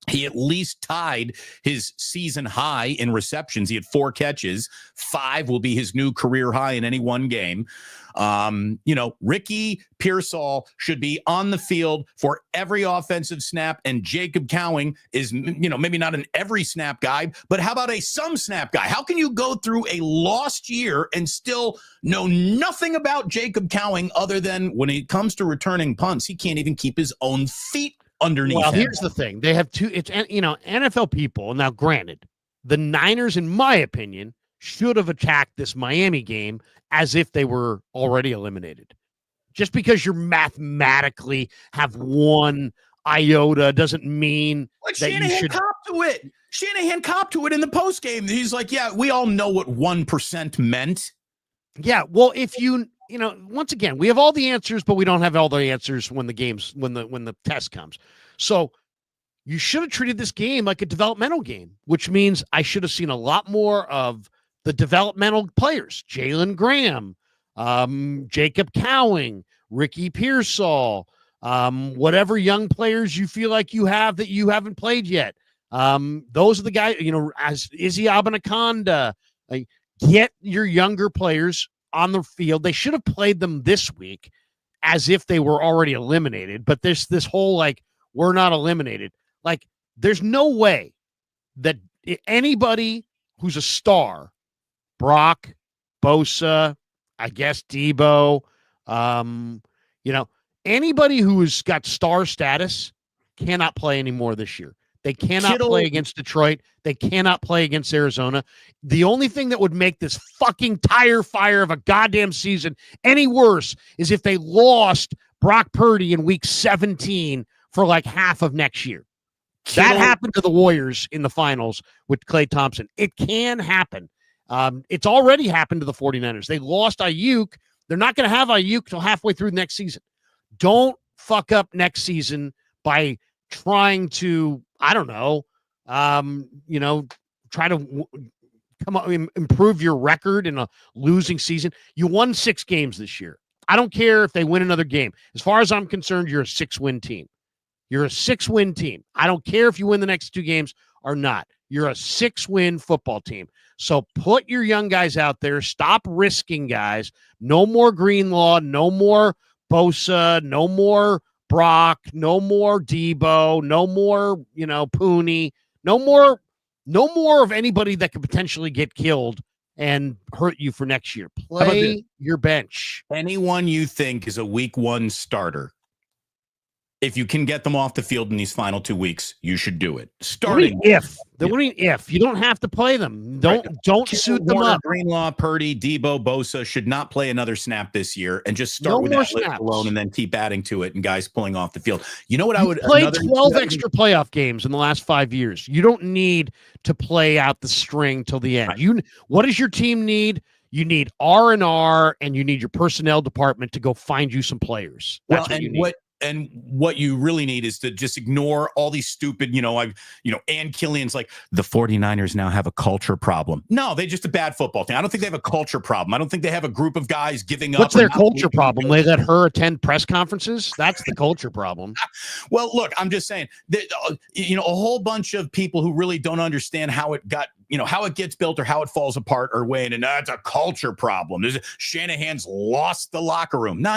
he at least tied his season high in receptions. He had 4 catches. 5 will be his new career high in any one game. Rickey Pearsall should be on the field for every offensive snap, and Jacob Cowing is, maybe not an every snap guy, but how about a some snap guy? How can you go through a lost year and still know nothing about Jacob Cowing other than when it comes to returning punts, he can't even keep his own feet underneath him? Here's the thing. They have NFL people. Now, granted, the Niners, in my opinion, should have attacked this Miami game as if they were already eliminated. Just because you're mathematically have one iota doesn't mean that Shanahan you should cop to it. Shanahan copped to it in the postgame. He's like, yeah, we all know what 1% meant. Yeah, well, if once again, we have all the answers, but we don't have all the answers when the test comes. So you should have treated this game like a developmental game, which means I should have seen a lot more of the developmental players: Jalen Graham, Jacob Cowing, Rickey Pearsall, whatever young players you feel like you have that you haven't played yet. Those are the guys, as Izzy Abanaconda. Get your younger players on the field. They should have played them this week as if they were already eliminated. But this whole we're not eliminated. There's no way that anybody who's a star, Brock, Bosa, I guess Deebo, anybody who has got star status cannot play anymore this year. They cannot play against Detroit. They cannot play against Arizona. The only thing that would make this fucking tire fire of a goddamn season any worse is if they lost Brock Purdy in week 17 for half of next year. That happened to the Warriors in the finals with Klay Thompson. It can happen. It's already happened to the 49ers. They lost Ayuk. They're not going to have Ayuk till halfway through next season. Don't fuck up next season by trying to, I don't know, try to come up, improve your record in a losing season. You won 6 games this year. I don't care if they win another game. As far as I'm concerned, you're a 6-win team. You're a 6-win team. I don't care if you win the next 2 games or not. You're a 6-win football team. So put your young guys out there. Stop risking guys. No more Greenlaw. No more Bosa. No more Brock. No more Deebo. No more, Pooney. No more of anybody that could potentially get killed and hurt you for next year. Play your bench. Anyone you think is a week 1 starter, if you can get them off the field in these final 2 weeks, you should do it. Starting if you don't have to play them, don't suit them up. Greenlaw, Purdy, Deebo, Bosa should not play another snap this year, and just start with that list alone, and then keep adding to it. And guys pulling off the field. You know what? I would play 12 extra playoff games in the last 5 years. You don't need to play out the string till the end. Right. What does your team need? You need R&R, and you need your personnel department to go find you some players. That's what you need. And what you really need is to just ignore all these stupid, Ann Killian's like, the 49ers now have a culture problem. No, they're just a bad football team. I don't think they have a culture problem. I don't think they have a group of guys giving up. What's their culture problem? They let her attend press conferences? That's the culture problem. Well, look, I'm just saying that, a whole bunch of people who really don't understand how it got, how it gets built or how it falls apart or weighing, and that's a culture problem. Shanahan's lost the locker room. No.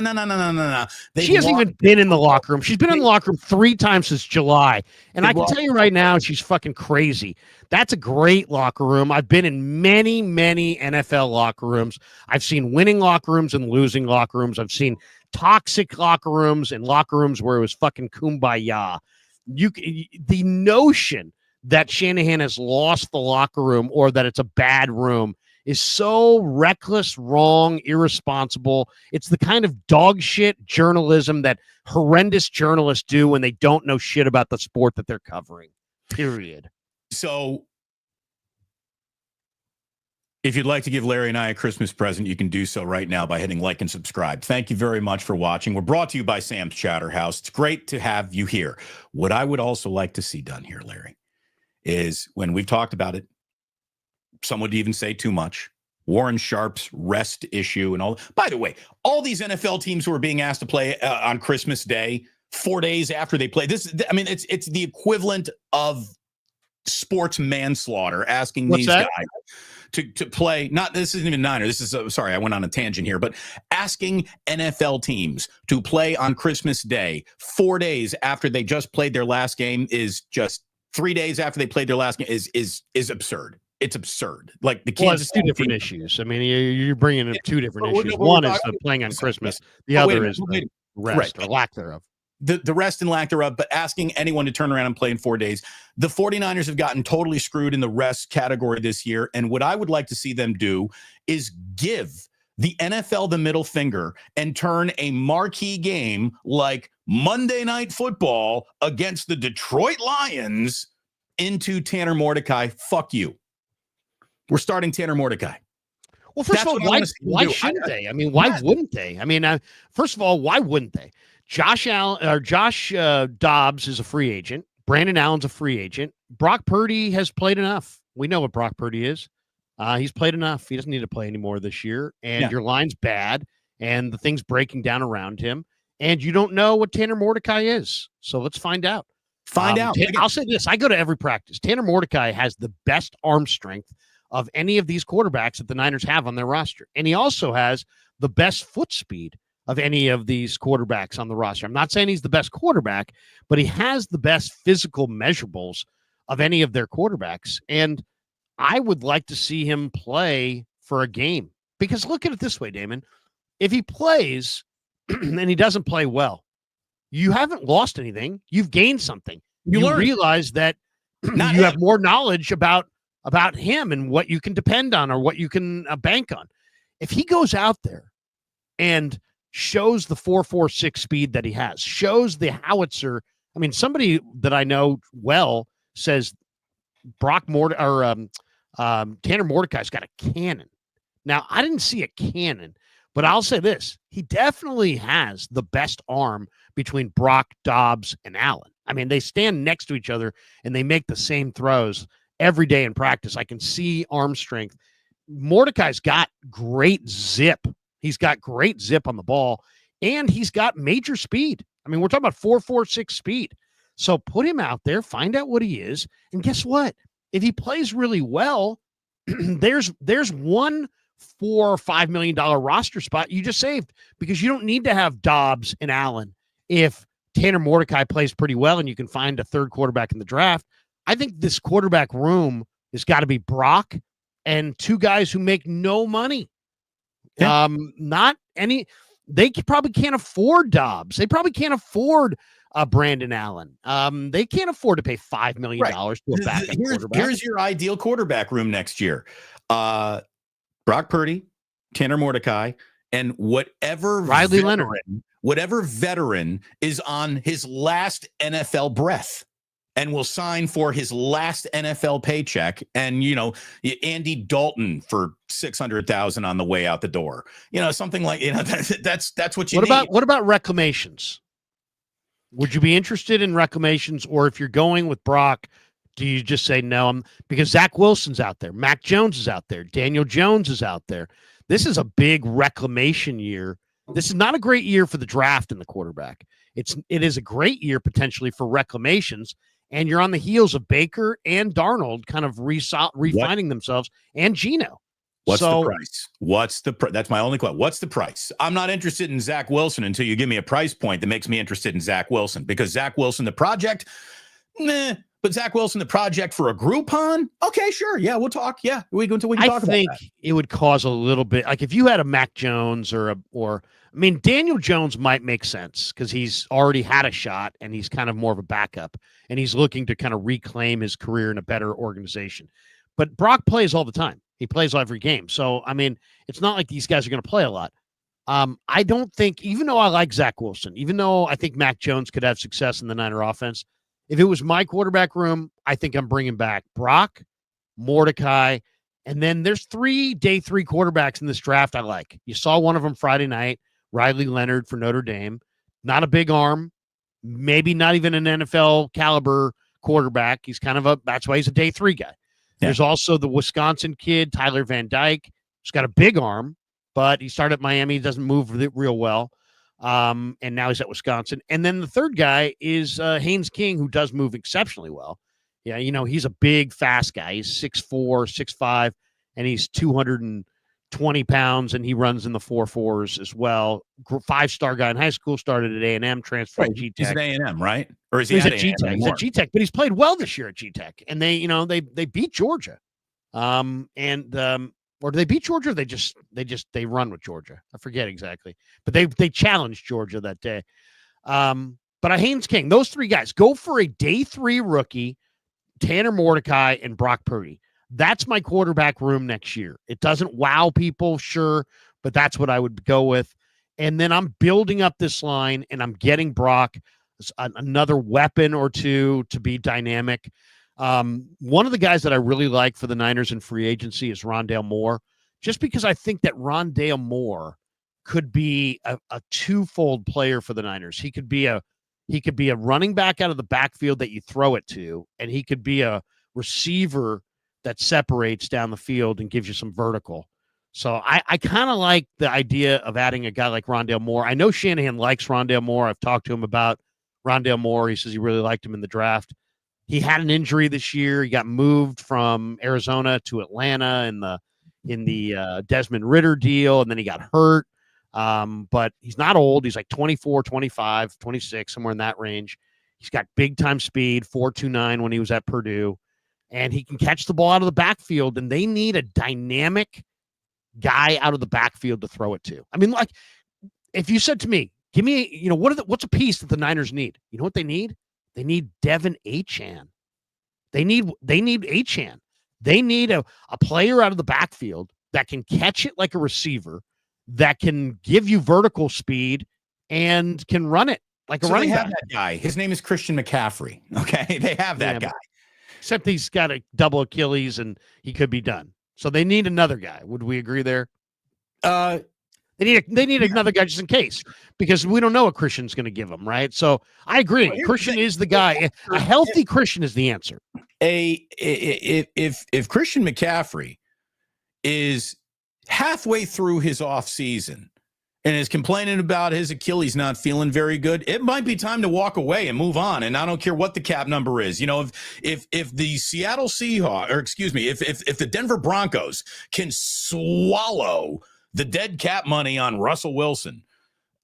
She hasn't even been in the locker room. She's been in the locker room 3 times since July. And I can tell you right now, she's fucking crazy. That's a great locker room. I've been in many, many NFL locker rooms. I've seen winning locker rooms and losing locker rooms. I've seen toxic locker rooms and locker rooms where it was fucking kumbaya. The notion that Shanahan has lost the locker room or that it's a bad room is so reckless, wrong, irresponsible. It's the kind of dog shit journalism that horrendous journalists do when they don't know shit about the sport that they're covering. Period. So if you'd like to give Larry and I a Christmas present, you can do so right now by hitting like and subscribe. Thank you very much for watching. We're brought to you by Sam's Chowder House. It's great to have you here. What I would also like to see done here, Larry, is when we've talked about it, some would even say too much, Warren Sharp's rest issue and all. By the way, all these NFL teams who are being asked to play on Christmas Day, 4 days after they play this, I mean, it's the equivalent of sports manslaughter, asking these guys. to play. Not this isn't even Niner. This is sorry, I went on a tangent here, but asking NFL teams to play on Christmas Day 4 days after they just played their last game is just 3 days after they played their last game is absurd. It's absurd. Like the Kansas two different issues. I mean, you're bringing up two different issues. One is the playing on Christmas. The other is the rest or lack thereof. The rest and lack thereof, but asking anyone to turn around and play in 4 days. The 49ers have gotten totally screwed in the rest category this year. And what I would like to see them do is give the NFL the middle finger and turn a marquee game like Monday Night Football against the Detroit Lions into Tanner Mordecai. Fuck you. We're starting Tanner Mordecai. Well, first of all, why shouldn't they? I mean, why wouldn't they? I mean, first of all, why wouldn't they? Josh Dobbs is a free agent. Brandon Allen's a free agent. Brock Purdy has played enough. We know what Brock Purdy is. He's played enough. He doesn't need to play anymore this year. And your line's bad, and the thing's breaking down around him. And you don't know what Tanner Mordecai is. So let's find out. I'll say this. I go to every practice. Tanner Mordecai has the best arm strength of any of these quarterbacks that the Niners have on their roster. And he also has the best foot speed of any of these quarterbacks on the roster. I'm not saying he's the best quarterback, but he has the best physical measurables of any of their quarterbacks. And I would like to see him play for a game. Because look at it this way, Damon. If he plays and he doesn't play well, you haven't lost anything. You've gained something. You realize that you have more knowledge about him and what you can depend on or what you can bank on. If he goes out there and shows the 4.46 speed that he has, shows the howitzer. I mean, somebody that I know well says Tanner Mordecai's got a cannon. Now, I didn't see a cannon, but I'll say this. He definitely has the best arm between Brock, Dobbs, and Allen. I mean, they stand next to each other and they make the same throws every day in practice. I can see arm strength. Mordecai's got great zip. He's got great zip on the ball, and he's got major speed. I mean, we're talking about 4.46 speed. So put him out there, find out what he is, and guess what? If he plays really well, there's $1 4 or $5 million roster spot you just saved because you don't need to have Dobbs and Allen if Tanner Mordecai plays pretty well and you can find a third quarterback in the draft. I think this quarterback room has got to be Brock and two guys who make no money. Yeah. Not any. They probably can't afford Dobbs. They probably can't afford Brandon Allen. They can't afford to pay $5 million to a backup quarterback. Here's your ideal quarterback room next year. Brock Purdy, Tanner Mordecai, and whatever veteran is on his last NFL breath and will sign for his last NFL paycheck. And, Andy Dalton for $600,000 on the way out the door, something like, that's what you need. What about reclamations? Would you be interested in reclamations? Or if you're going with Brock, do you just say no? Because Zach Wilson's out there. Mac Jones is out there. Daniel Jones is out there. This is a big reclamation year. This is not a great year for the draft and the quarterback. It is a great year potentially for reclamations. And you're on the heels of Baker and Darnold kind of refining themselves, and Geno. What's the price? That's my only question. What's the price? I'm not interested in Zach Wilson until you give me a price point that makes me interested in Zach Wilson, because Zach Wilson, the project, but Zach Wilson, the project for a Groupon? Okay, sure. Yeah, we'll talk. Yeah, we can talk about that. I think it would cause a little bit, like if you had a Mac Jones Daniel Jones might make sense because he's already had a shot and he's kind of more of a backup and he's looking to kind of reclaim his career in a better organization. But Brock plays all the time. He plays every game. So, I mean, it's not like these guys are going to play a lot. I don't think, even though I like Zach Wilson, even though I think Mac Jones could have success in the Niner offense, if it was my quarterback room, I think I'm bringing back Brock, Mordecai, and then there's day three quarterbacks in this draft I like. You saw one of them Friday night, Riley Leonard for Notre Dame. Not a big arm, maybe not even an NFL caliber quarterback. He's that's why he's a day three guy. Yeah. There's also the Wisconsin kid, Tyler Van Dyke. He's got a big arm, but he started at Miami. He doesn't move real well. And now he's at Wisconsin. And then the third guy is Haynes King, who does move exceptionally well. Yeah, he's a big, fast guy. He's 6'4", 6'5", and he's 220 pounds, and he runs in the 4.4s as well. 5-star guy in high school, started at A&M, transferred to G-Tech. He's at A&M, right? Or is he he's at at G-Tech? He's at G-Tech, but he's played well this year at G-Tech, and they beat Georgia. Or do they beat Georgia? Or they run with Georgia. I forget exactly, but they challenged Georgia that day. But Haynes King, those three guys, go for a day 3 rookie, Tanner Mordecai and Brock Purdy. That's my quarterback room next year. It doesn't wow people, sure, but that's what I would go with. And then I'm building up this line, and I'm getting Brock another weapon or two to be dynamic. One of the guys that I really like for the Niners in free agency is Rondale Moore, just because I think that Rondale Moore could be a twofold player for the Niners. He could be a running back out of the backfield that you throw it to, and he could be a receiver that separates down the field and gives you some vertical. So I kind of like the idea of adding a guy like Rondale Moore. I know Shanahan likes Rondale Moore. I've talked to him about Rondale Moore. He says he really liked him in the draft. He had an injury this year. He got moved from Arizona to Atlanta in the Desmond Ridder deal, and then he got hurt. But he's not old. He's like 24, 25, 26, somewhere in that range. He's got big-time speed, 4.29 when he was at Purdue, and he can catch the ball out of the backfield, and they need a dynamic guy out of the backfield to throw it to. I memean, like, if you said to me, give me, what's a piece that the Niners need? You know what they need? They need Devin Achane. They need Achane. They need a player out of the backfield that can catch it like a receiver, that can give you vertical speed, and can run it like a running back. They have that guy. His name is Christian McCaffrey. Okay, they have that guy. Except he's got a double Achilles, and he could be done. So they need another guy. Would we agree there? They need another guy just in case, because we don't know what Christian's going to give them, right? So I agree. Christian is the guy. A healthy Christian is the answer. If Christian McCaffrey is halfway through his offseason and is complaining about his Achilles not feeling very good, it might be time to walk away and move on. And I don't care what the cap number is. If the Seattle Seahawks, or excuse me, if the Denver Broncos can swallow the dead cap money on Russell Wilson,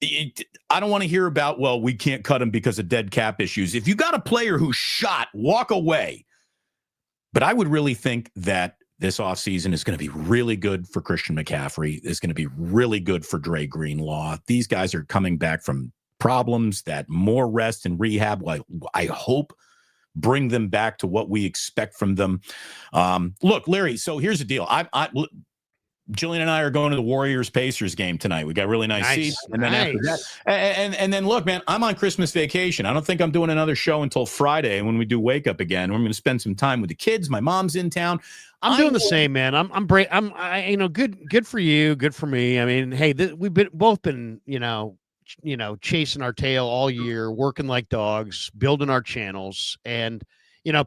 I don't want to hear about, well, we can't cut him because of dead cap issues. If you got a player who's shot, walk away. But I would really think that this offseason is going to be really good for Christian McCaffrey. It's going to be really good for Dre Greenlaw. These guys are coming back from problems that more rest and rehab, I hope, bring them back to what we expect from them. Look, Larry, so here's the deal. Jillian and I are going to the Warriors-Pacers game tonight. We got really nice seats. And then after that, and then look, man, I'm on Christmas vacation. I don't think I'm doing another show until Friday when we do Wake Up again. We're going to spend some time with the kids. My mom's in town. I'm doing the same, man. I'm good for you, good for me. I mean, hey, we've both been, chasing our tail all year, working like dogs, building our channels, and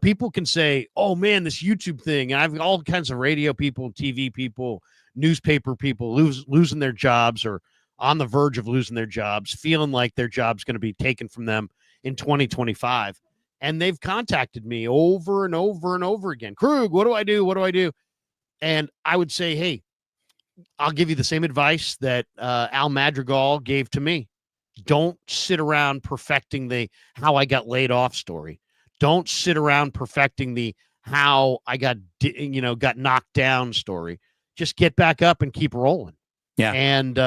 people can say, "Oh man, this YouTube thing." And I've all kinds of radio people, TV people, newspaper people losing their jobs or on the verge of losing their jobs, feeling like their job's going to be taken from them in 2025. And they've contacted me over and over and over again. Krug, what do I do? What do I do? And I would say, hey, I'll give you the same advice that Al Madrigal gave to me. Don't sit around perfecting the how I got laid off story. Don't sit around perfecting the how I got knocked down story. Just get back up and keep rolling. Yeah. And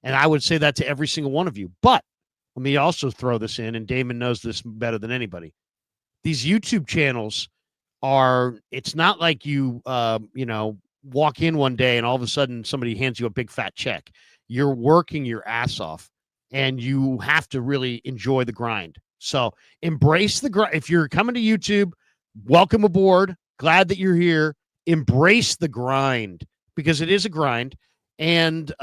I would say that to every single one of you. But let me also throw this in, and Damon knows this better than anybody. These YouTube channels it's not like you walk in one day and all of a sudden somebody hands you a big fat check. You're working your ass off, and you have to really enjoy the grind. So embrace the grind. If you're coming to YouTube, welcome aboard. Glad that you're here. Embrace the grind, because it is a grind, and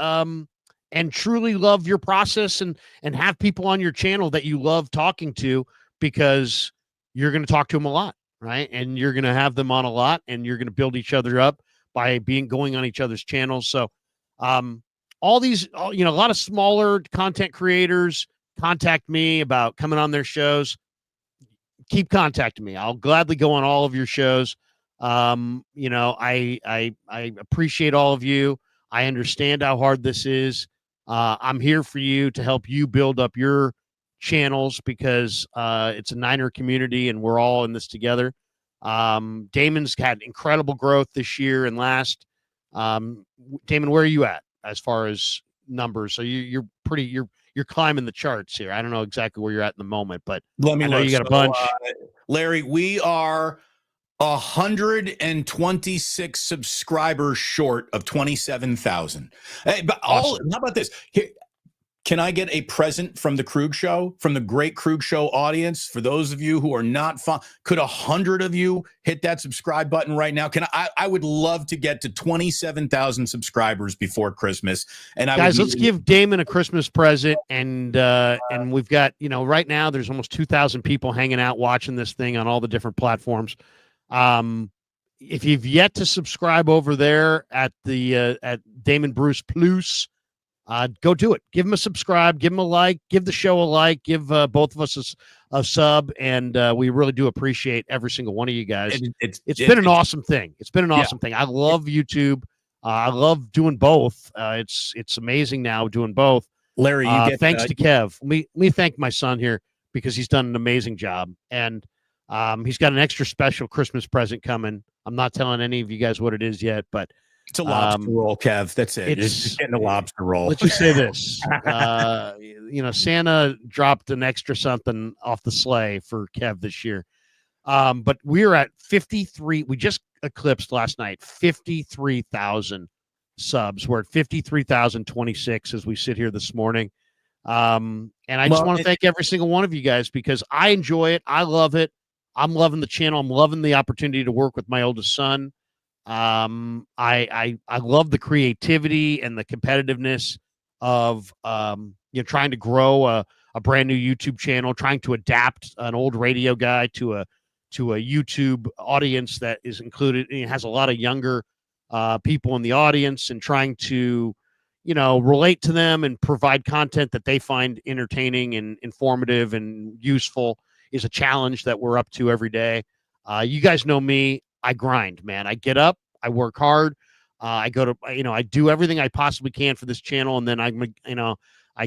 truly love your process and have people on your channel that you love talking to, because you're going to talk to them a lot, right? And you're going to have them on a lot, and you're going to build each other up by going on each other's channels. So all these, a lot of smaller content creators contact me about coming on their shows. Keep contacting me. I'll gladly go on all of your shows. I appreciate all of you. I understand how hard this is. I'm here for you to help you build up your channels because it's a Niner community and we're all in this together. Damon's had incredible growth this year and last. Damon, where are you at as far as numbers? So you're climbing the charts here. I don't know exactly where you're at in the moment, but I know you got a bunch. Larry, we are 126 subscribers short of 27,000. Hey, but awesome. How about this? Here, can I get a present from the Krug Show, from the great Krug Show audience? For those of you who are not could 100 of you hit that subscribe button right now? I would love to get to 27,000 subscribers before Christmas. And guys, let's give Damon a Christmas present. And we've got, right now there's almost 2,000 people hanging out watching this thing on all the different platforms. If you've yet to subscribe over there at the at Damon Bruce Plus, go do it. Give him a subscribe, give him a like, give the show a like, give both of us a sub, and we really do appreciate every single one of you guys. It's been an awesome thing. It's been an awesome thing. I love YouTube. I love doing both. It's amazing now doing both. Larry, thanks to Kev. Let me thank my son here because he's done an amazing job, and he's got an extra special Christmas present coming. I'm not telling any of you guys what it is yet, but it's a lobster roll, Kev. That's it. It's just getting a lobster roll. Let's just say this. Santa dropped an extra something off the sleigh for Kev this year. But we're at 53. We just eclipsed last night 53,000 subs. We're at 53,026 as we sit here this morning. And I just want to thank every single one of you guys because I enjoy it. I love it. I'm loving the channel. I'm loving the opportunity to work with my oldest son. I love the creativity and the competitiveness of trying to grow a brand new YouTube channel, trying to adapt an old radio guy to a YouTube audience that is included. It has a lot of younger people in the audience, and trying to relate to them and provide content that they find entertaining and informative and useful is a challenge that we're up to every day. You guys know me. I grind, man. I get up, I work hard. I go to, I do everything I possibly can for this channel. And then I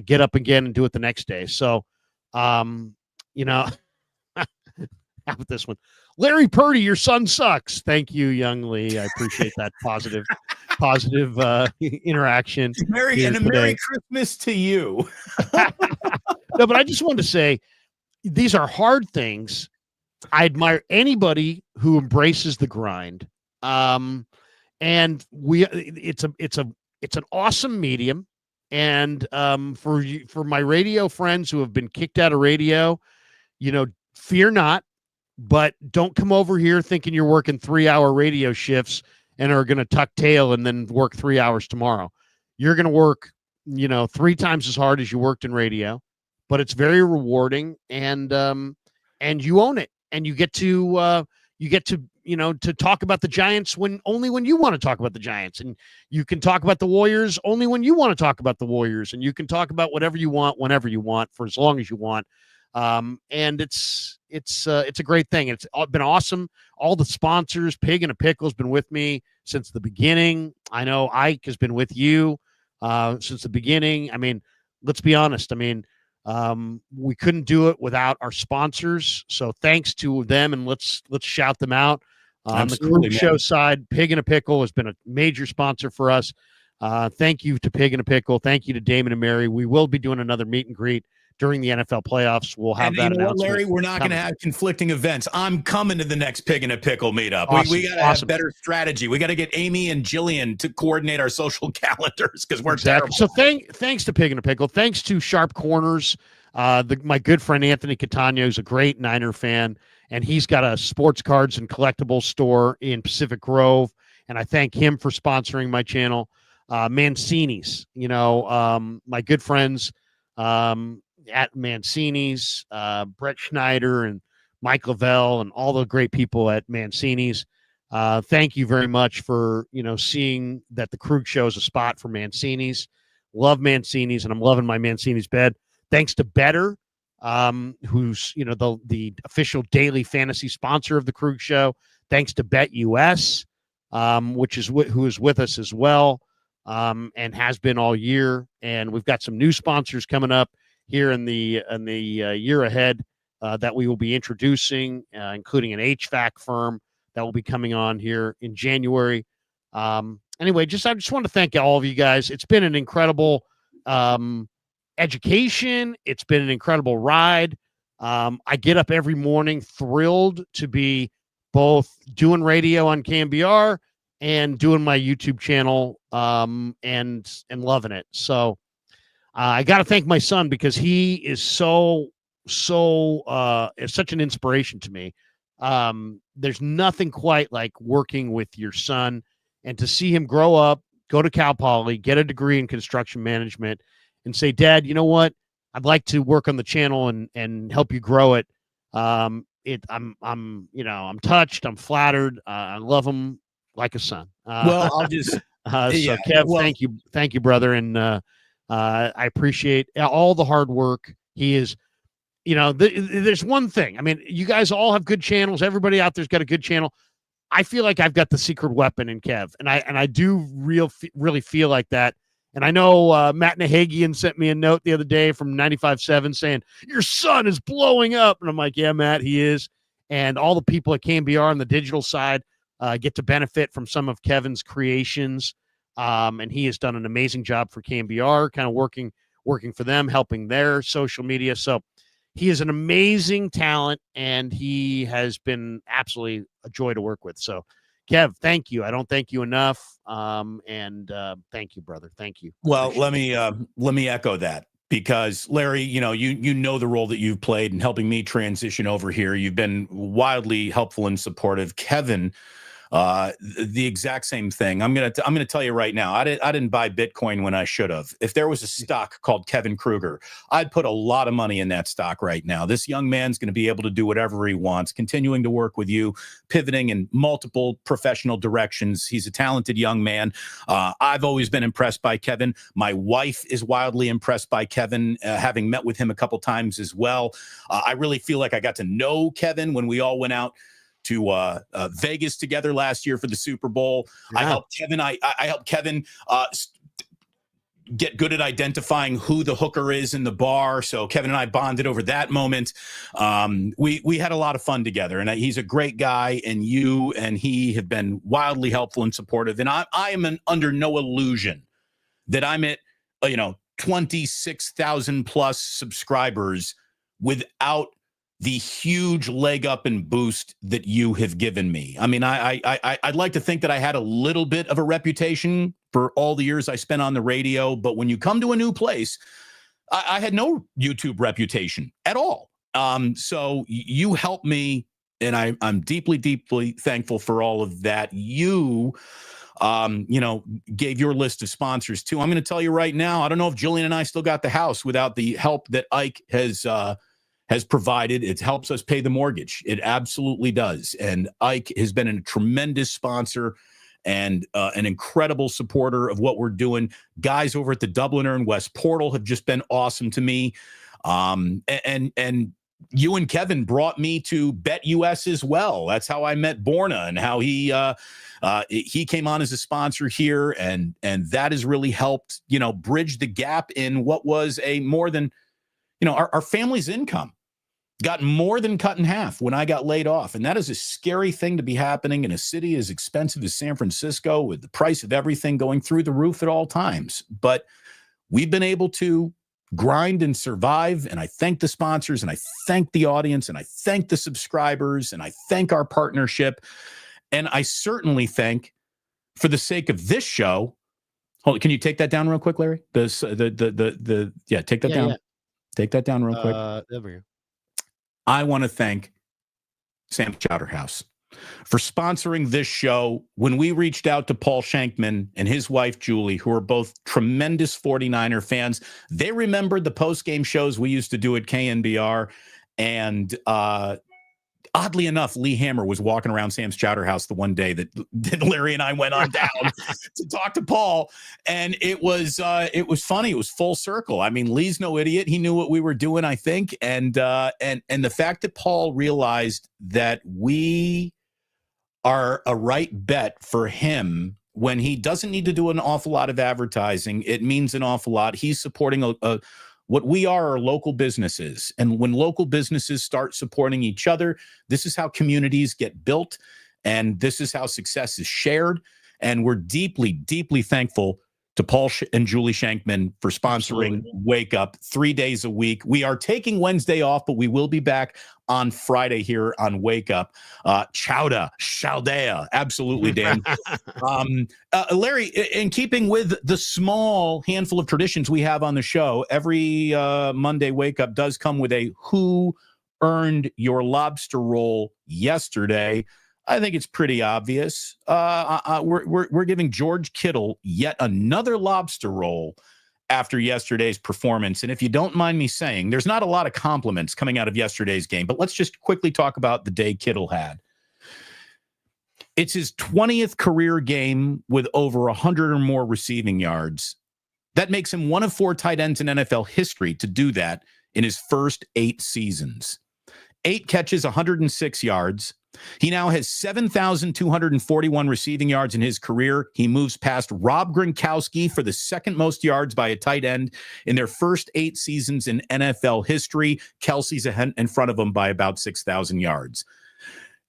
get up again and do it the next day. So, how about this one? Larry Purdy, your son sucks. Thank you, young Lee. I appreciate that positive interaction. Merry Christmas to you. No, but I just wanted to say, these are hard things. I admire anybody who embraces the grind. And it's an awesome medium. And for my radio friends who have been kicked out of radio, fear not, but don't come over here thinking you're working 3-hour radio shifts and are going to tuck tail and then work 3 hours tomorrow. You're going to work, 3 times as hard as you worked in radio, but it's very rewarding, and you own it, and you get to to talk about the Giants only when you want to talk about the Giants, and you can talk about the Warriors only when you want to talk about the Warriors, and you can talk about whatever you want, whenever you want, for as long as you want. And it's a great thing. It's been awesome. All the sponsors, Pig and a Pickle, has been with me since the beginning. I know Ike has been with you since the beginning. I mean, let's be honest. I mean, we couldn't do it without our sponsors. So thanks to them, and let's shout them out. On the Krug Show side, Pig and a Pickle has been a major sponsor for us. Thank you to Pig and a Pickle. Thank you to Damon and Mary. We will be doing another meet and greet during the NFL playoffs. We'll have that announcement. Larry, we're not going to have conflicting events. I'm coming to the next Pig and a Pickle meetup. Awesome. We got to have better strategy. We got to get Amy and Jillian to coordinate our social calendars because we're terrible. So thanks to Pig and a Pickle. Thanks to Sharp Corners. My good friend Anthony Catania is a great Niner fan, and he's got a sports cards and collectibles store in Pacific Grove, and I thank him for sponsoring my channel. Mancini's, my good friends at Mancini's, Brett Schneider and Mike Lavelle and all the great people at Mancini's. Thank you very much for, seeing that the Krug Show is a spot for Mancini's. Love Mancini's, and I'm loving my Mancini's bed. Thanks to Better, who's, the official daily fantasy sponsor of the Krug Show. Thanks to BetUS, which is who is with us as well, and has been all year. And we've got some new sponsors coming up here in the year ahead that we will be introducing, including an HVAC firm that will be coming on here in January. Anyway, I just want to thank all of you guys. It's been an incredible education. It's been an incredible ride. I get up every morning thrilled to be both doing radio on KMBR and doing my YouTube channel and loving it. So I got to thank my son because he is is such an inspiration to me. There's nothing quite like working with your son and to see him grow up, go to Cal Poly, get a degree in construction management, and say, Dad, you know what? I'd like to work on the channel and help you grow it. I'm touched. I'm flattered. I love him like a son. Well, I'll just so Kev, thank you, brother, and I appreciate all the hard work. He is. There's one thing. I mean, you guys all have good channels. Everybody out there's got a good channel. I feel like I've got the secret weapon in Kev, and I do really feel like that. And I know Matt Nahagian sent me a note the other day from 95.7 saying, your son is blowing up. And I'm like, yeah, Matt, he is. And all the people at KMBR on the digital side get to benefit from some of Kevin's creations. And he has done an amazing job for KMBR, kind of working for them, helping their social media. So he is an amazing talent, and he has been absolutely a joy to work with. So, Kev, thank you. I don't thank you enough. Thank you, brother. Thank you. Well, let me echo that, because Larry, you know the role that you've played in helping me transition over here. You've been wildly helpful and supportive. Kevin, the exact same thing. I'm gonna tell you right now. I didn't buy Bitcoin when I should have. If there was a stock called Kevin Krueger, I'd put a lot of money in that stock right now. This young man's going to be able to do whatever he wants, continuing to work with you, pivoting in multiple professional directions. He's a talented young man. I've always been impressed by Kevin. My wife is wildly impressed by Kevin, having met with him a couple times as well. I really feel like I got to know Kevin when we all went out to Vegas together last year for the Super Bowl. Yeah. I helped Kevin get good at identifying who the hooker is in the bar. So Kevin and I bonded over that moment. We had a lot of fun together, and he's a great guy, and you and he have been wildly helpful and supportive. And I am under no illusion that I'm at 26,000 plus subscribers without the huge leg up and boost that you have given me. I mean, I'd like to think that I had a little bit of a reputation for all the years I spent on the radio, but when you come to a new place, I had no YouTube reputation at all. So you helped me, and I'm deeply, deeply thankful for all of that. You gave your list of sponsors too. I'm going to tell you right now, I don't know if Jillian and I still got the house without the help that Ike has provided. It helps us pay the mortgage. It absolutely does. And Ike has been a tremendous sponsor and an incredible supporter of what we're doing. Guys over at the Dubliner and West Portal have just been awesome to me. And you and Kevin brought me to BetUS as well. That's how I met Borna, and how he came on as a sponsor here, and that has really helped bridge the gap in what was a more than our family's income got more than cut in half when I got laid off. And that is a scary thing to be happening in a city as expensive as San Francisco, with the price of everything going through the roof at all times. But we've been able to grind and survive. And I thank the sponsors, and I thank the audience, and I thank the subscribers, and I thank our partnership. And I certainly thank, for the sake of this show, hold on, can you take that down real quick, Larry? Take that down. Yeah. Take that down real quick. There we go. I want to thank Sam Chowderhouse for sponsoring this show. When we reached out to Paul Shankman and his wife, Julie, who are both tremendous 49er fans, they remembered the post-game shows we used to do at KNBR. And oddly enough, Lee Hammer was walking around Sam's Chowder House the one day that Larry and I went on down to talk to Paul. And it was funny. It was full circle. I mean, Lee's no idiot. He knew what we were doing, I think. And the fact that Paul realized that we are a right bet for him when he doesn't need to do an awful lot of advertising. It means an awful lot. He's supporting what we are local businesses. And when local businesses start supporting each other, this is how communities get built. And this is how success is shared. And we're deeply, deeply thankful to Paul and Julie Shankman for sponsoring Wake Up 3 days a week. We are taking Wednesday off, but we will be back on Friday here on Wake Up. Chaldea. Absolutely, Dan. Larry, in keeping with the small handful of traditions we have on the show, every Monday Wake Up does come with a Who Earned Your Lobster Roll Yesterday. I think it's pretty obvious. We're giving George Kittle yet another lobster roll after yesterday's performance. And if you don't mind me saying, there's not a lot of compliments coming out of yesterday's game, but let's just quickly talk about the day Kittle had. It's his 20th career game with over 100 or more receiving yards. That makes him one of 4 tight ends in NFL history to do that in his first 8 seasons. 8 catches, 106 yards. He now has 7,241 receiving yards in his career. He moves past Rob Gronkowski for the second most yards by a tight end in their first 8 seasons in NFL history. Kelsey's in front of him by about 6,000 yards.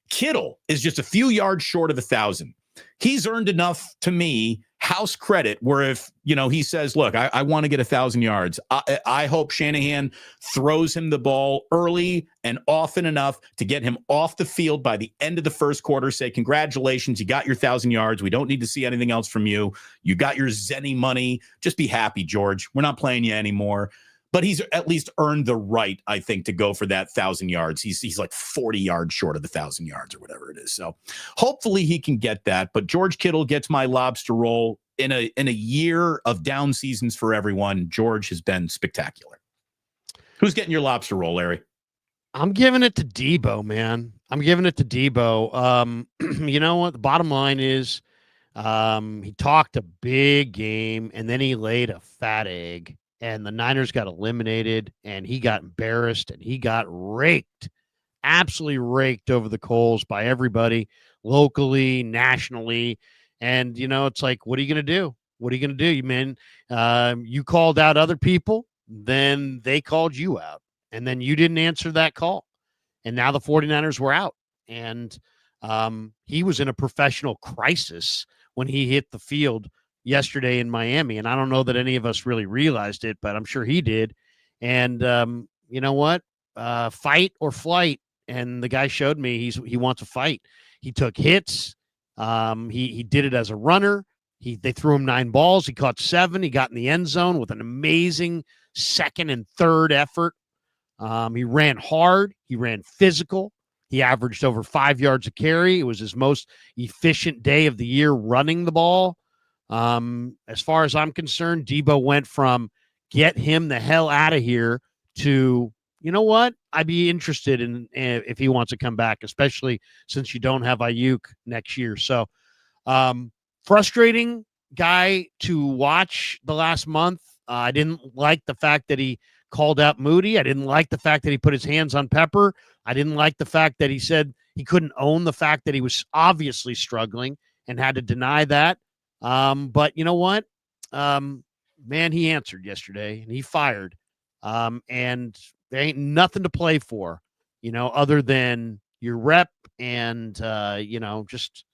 Kittle is just a few yards short of 1,000. He's earned enough, to me, house credit where if, he says, look, I want to get 1,000 yards. I hope Shanahan throws him the ball early and often enough to get him off the field by the end of the first quarter. Say, congratulations, you got your 1,000 yards. We don't need to see anything else from you. You got your Zenny money. Just be happy, George. We're not playing you anymore. But he's at least earned the right, I think, to go for that 1,000 yards. He's like 40 yards short of the 1,000 yards or whatever it is. So hopefully he can get that. But George Kittle gets my lobster roll in a year of down seasons for everyone. George has been spectacular. Who's getting your lobster roll, Larry? I'm giving it to Deebo, man. I'm giving it to Deebo. You know what? The bottom line is he talked a big game, and then he laid a fat egg. And the Niners got eliminated, and he got embarrassed, and he got raked, absolutely raked over the coals by everybody, locally, nationally. And, it's like, what are you going to do? What are you going to do, man? You called out other people, then they called you out, and then you didn't answer that call. And now the 49ers were out. And he was in a professional crisis when he hit the field yesterday in Miami. And I don't know that any of us really realized it, but I'm sure he did. And you know what? Fight or flight. And the guy showed me he wants to fight. He took hits. He did it as a runner. They threw him 9 balls. He caught 7. He got in the end zone with an amazing second and third effort. He ran hard. He ran physical. He averaged over 5 yards a carry. It was his most efficient day of the year running the ball. As far as I'm concerned, Deebo went from get him the hell out of here to, you know what? I'd be interested in if he wants to come back, especially since you don't have Ayuk next year. So, frustrating guy to watch the last month. I didn't like the fact that he called out Moody. I didn't like the fact that he put his hands on Pepper. I didn't like the fact that he said he couldn't own the fact that he was obviously struggling and had to deny that. But you know what? Man, he answered yesterday and he fired. And there ain't nothing to play for, other than your rep and, just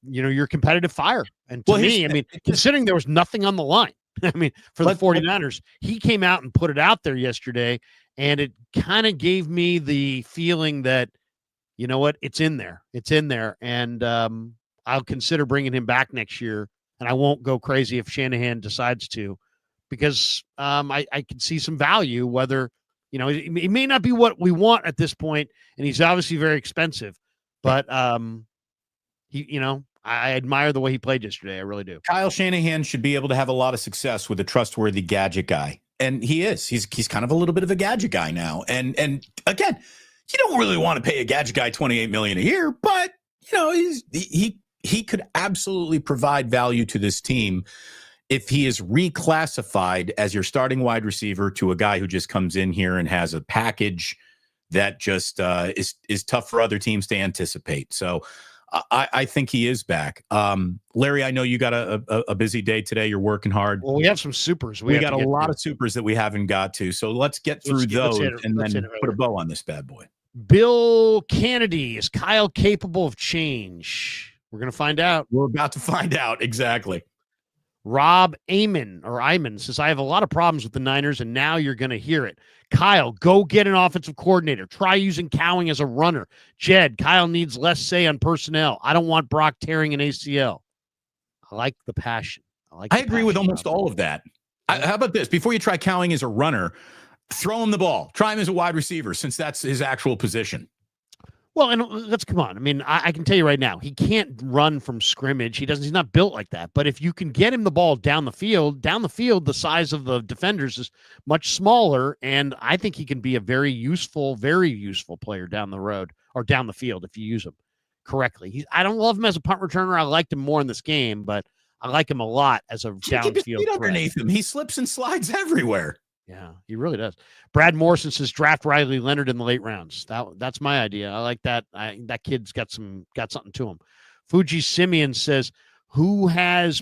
your competitive fire. And to me, considering there was nothing on the line, for the 49ers, he came out and put it out there yesterday, and it kind of gave me the feeling that, you know what, it's in there. It's in there. And, I'll consider bringing him back next year, and I won't go crazy if Shanahan decides to, because I can see some value, whether, it may not be what we want at this point, and he's obviously very expensive, but I admire the way he played yesterday. I really do. Kyle Shanahan should be able to have a lot of success with a trustworthy gadget guy, and he is. He's kind of a little bit of a gadget guy now, and again, you don't really want to pay a gadget guy $28 million a year, but he could absolutely provide value to this team if he is reclassified as your starting wide receiver to a guy who just comes in here and has a package that just is tough for other teams to anticipate. So I think he is back. Larry, I know you got a busy day today. You're working hard. Well, we have some supers. We got a lot of supers that we haven't got to. So let's get through those and then put a bow on this bad boy. Bill Kennedy, is Kyle capable of change? We're going to find out. We're about to find out. Exactly. Rob Ayman says, I have a lot of problems with the Niners, and now you're going to hear it. Kyle, go get an offensive coordinator. Try using Cowing as a runner. Jed, Kyle needs less say on personnel. I don't want Brock tearing an ACL. I like the passion. I agree with almost all of that. How about this? Before you try Cowing as a runner, throw him the ball. Try him as a wide receiver, since that's his actual position. Well, and let's come on. I mean, I can tell you right now, he can't run from scrimmage. He's not built like that. But if you can get him the ball down the field, the size of the defenders is much smaller. And I think he can be a very useful player down the road or down the field if you use him correctly. I don't love him as a punt returner. I liked him more in this game, but I like him a lot as a downfield. Underneath him, he slips and slides everywhere. Yeah, he really does. Brad Morrison says draft Riley Leonard in the late rounds. That's my idea. I like that. That kid's got something to him. Fuji Simeon says, who has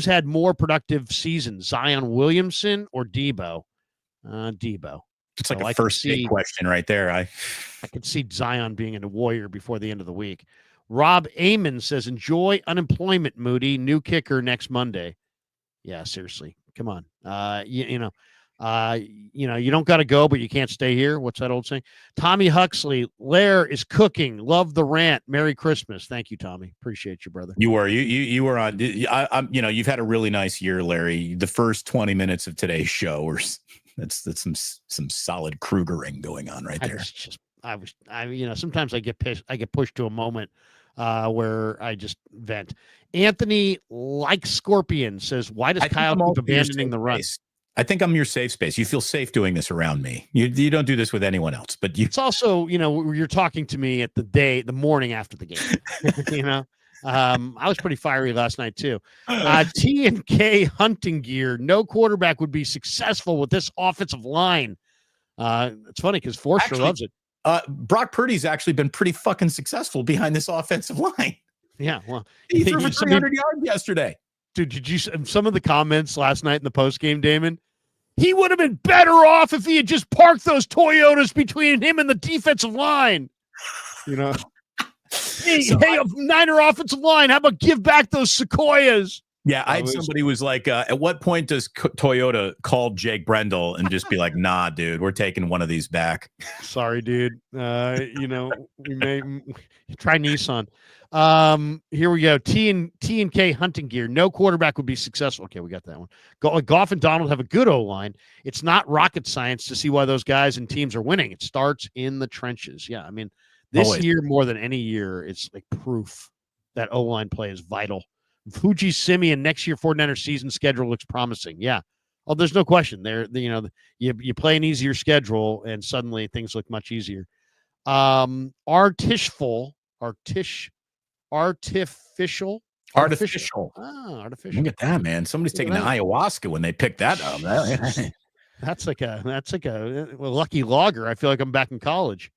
had more productive seasons, Zion Williamson or Deebo? Deebo. It's like a first date question right there. I could see Zion being a Warrior before the end of the week. Rob Amon says, enjoy unemployment, Moody. New kicker next Monday. Yeah, seriously. Come on. You don't got to go, but you can't stay here. What's that old saying? Tommy Huxley, Lair is cooking. Love the rant. Merry Christmas. Thank you, Tommy. Appreciate you, brother. You were on. You've had a really nice year, Larry. The first 20 minutes of today's show were that's some solid Krugering going on right there. Sometimes I get pushed to a moment where I just vent. Anthony, like Scorpion, says, why does Kyle keep abandoning the run? I think I'm your safe space. You feel safe doing this around me. You don't do this with anyone else, but it's also, you're talking to me at the morning after the game, I was pretty fiery last night too. T&K hunting gear. No quarterback would be successful with this offensive line. It's funny because Forster loves it. Brock Purdy's actually been pretty fucking successful behind this offensive line. Yeah. Well, he threw for 300 yards yesterday. Dude, did you some of the comments last night in the post game, Damon? He would have been better off if he had just parked those Toyotas between him and the defensive line. Hey, Niner offensive line, how about give back those Sequoias? Yeah, I had somebody who was like, at what point does Toyota call Jake Brendel and just be like, nah, dude, we're taking one of these back? Sorry, dude. We may try Nissan. Here we go. T&K hunting gear. No quarterback would be successful. Okay, we got that one. Goff and Donald have a good O-line. It's not rocket science to see why those guys and teams are winning. It starts in the trenches. Yeah, I mean, this year more than any year, it's like proof that O-line play is vital. Fuji Simeon, next year 49er season schedule looks promising. Yeah. Oh, there's no question. You play an easier schedule and suddenly things look much easier. Artificial. Artificial. Look at that, man. Somebody's taking the ayahuasca when they pick that up. That's like a lucky logger. I feel like I'm back in college.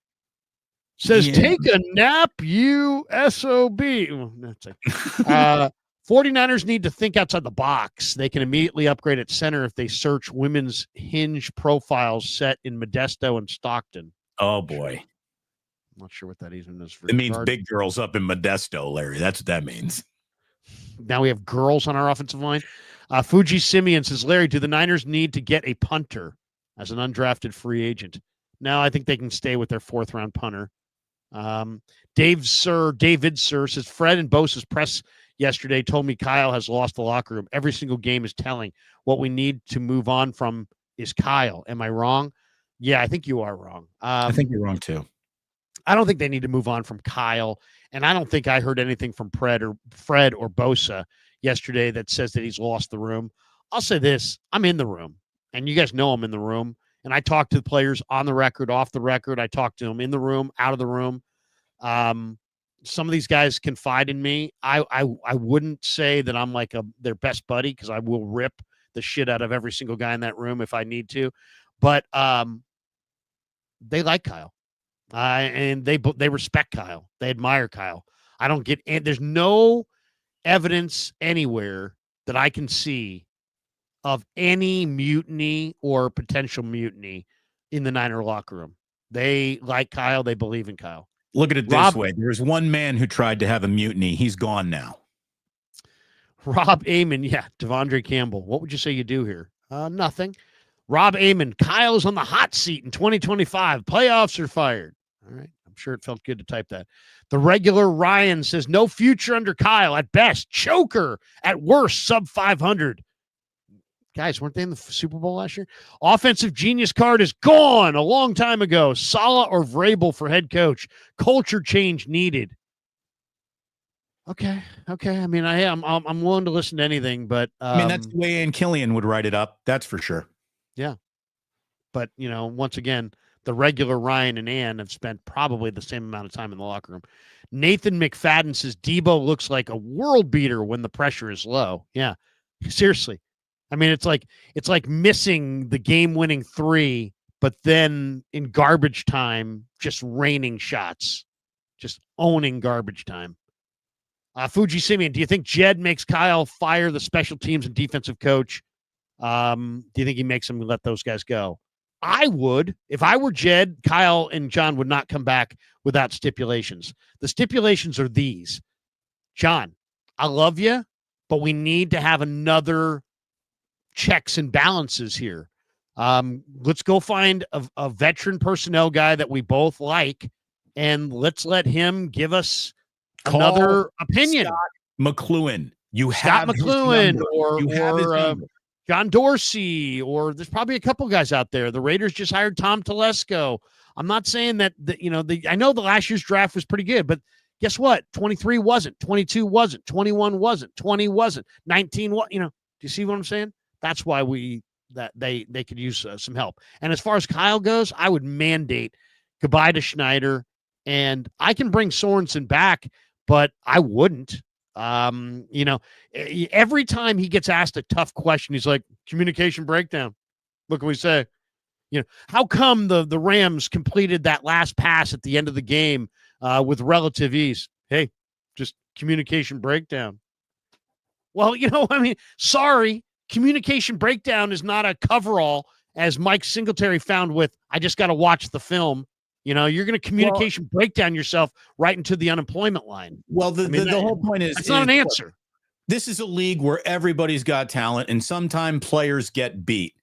Says, take a nap, you SOB. That's 49ers need to think outside the box. They can immediately upgrade at center if they search women's hinge profiles set in Modesto and Stockton. Oh, boy. I'm not sure what that even is. It means big girls up in Modesto, Larry. That's what that means. Now we have girls on our offensive line. Fuji Simeon says, Larry, do the Niners need to get a punter as an undrafted free agent? No, I think they can stay with their fourth-round punter. David Sir says, Fred and Bosa's press yesterday told me Kyle has lost the locker room. Every single game is telling. What we need to move on from is Kyle. Am I wrong? Yeah, I think you are wrong. I think you're wrong too. I don't think they need to move on from Kyle, and I don't think I heard anything from Fred or Bosa yesterday that says that he's lost the room. I'll say this. I'm in the room, and you guys know I'm in the room, and I talk to the players on the record, off the record. I talk to them in the room, out of the room. Some of these guys confide in me. I wouldn't say that I'm like their best buddy because I will rip the shit out of every single guy in that room if I need to. But they like Kyle. And they respect Kyle. They admire Kyle. I don't get, and there's no evidence anywhere that I can see of any mutiny or potential mutiny in the Niner locker room. They like Kyle. They believe in Kyle. Look at it this way. There's one man who tried to have a mutiny. He's gone now. Rob Amon. Yeah. Devondre Campbell. What would you say you do here? Nothing. Rob Amon. Kyle's on the hot seat in 2025. Playoffs are fired. All right. I'm sure it felt good to type that. The regular Ryan says no future under Kyle. At best, choker. At worst, sub 500. Guys, weren't they in the Super Bowl last year? Offensive genius card is gone a long time ago. Saleh or Vrabel for head coach. Culture change needed. Okay. I mean, I'm willing to listen to anything, but I mean, that's the way Ann Killian would write it up. That's for sure. Yeah. But, once again, the regular Ryan and Ann have spent probably the same amount of time in the locker room. Nathan McFadden says Deebo looks like a world beater when the pressure is low. Yeah. Seriously. I mean, it's like missing the game-winning 3, but then in garbage time, just raining shots, just owning garbage time. Fuji Simeon, do you think Jed makes Kyle fire the special teams and defensive coach? Do you think he makes him let those guys go? I would. If I were Jed, Kyle and John would not come back without stipulations. The stipulations are these. John, I love you, but we need to have another checks and balances here. Let's go find a veteran personnel guy that we both like, and let's let him give us another opinion. Scott McLuhan. Scott McLuhan or John Dorsey, or there's probably a couple guys out there. The Raiders just hired Tom Telesco. I'm not saying that I know the last year's draft was pretty good, but guess what? 23 wasn't, 22 wasn't, 21 wasn't, 20 wasn't, 19 what? Do you see what I'm saying? That's why they could use some help. And as far as Kyle goes, I would mandate goodbye to Schneider, and I can bring Sorensen back, but I wouldn't. Every time he gets asked a tough question, he's like, communication breakdown. What can we say? How come the Rams completed that last pass at the end of the game with relative ease? Hey, just communication breakdown. Well, sorry. Communication breakdown is not a coverall, as Mike Singletary found with, I just got to watch the film. You're going to communication breakdown yourself right into the unemployment line. Well, the whole point is, it's not an answer. This is a league where everybody's got talent, and sometimes players get beat.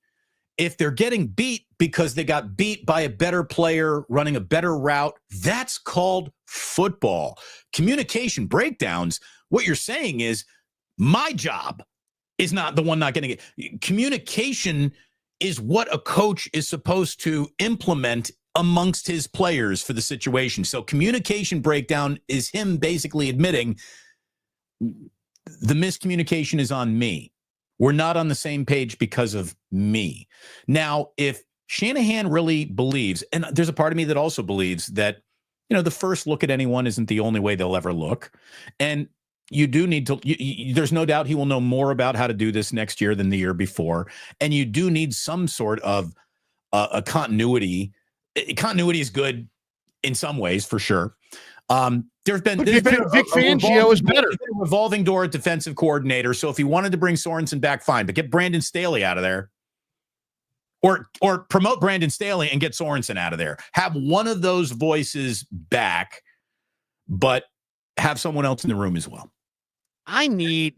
If they're getting beat because they got beat by a better player running a better route, that's called football. Communication breakdowns, what you're saying is, my job is not the one not getting it. Communication is what a coach is supposed to implement amongst his players for the situation. So communication breakdown is him basically admitting the miscommunication is on me. We're not on the same page because of me. Now, if Shanahan really believes, and there's a part of me that also believes that, the first look at anyone isn't the only way they'll ever look. And you do need to, there's no doubt he will know more about how to do this next year than the year before. And you do need some sort of a continuity. Continuity is good in some ways, for sure. There's been Vic Fangio is better. A revolving door at defensive coordinator. So if he wanted to bring Sorensen back, fine, but get Brandon Staley out of there. Or promote Brandon Staley and get Sorensen out of there. Have one of those voices back, but have someone else in the room as well. I need,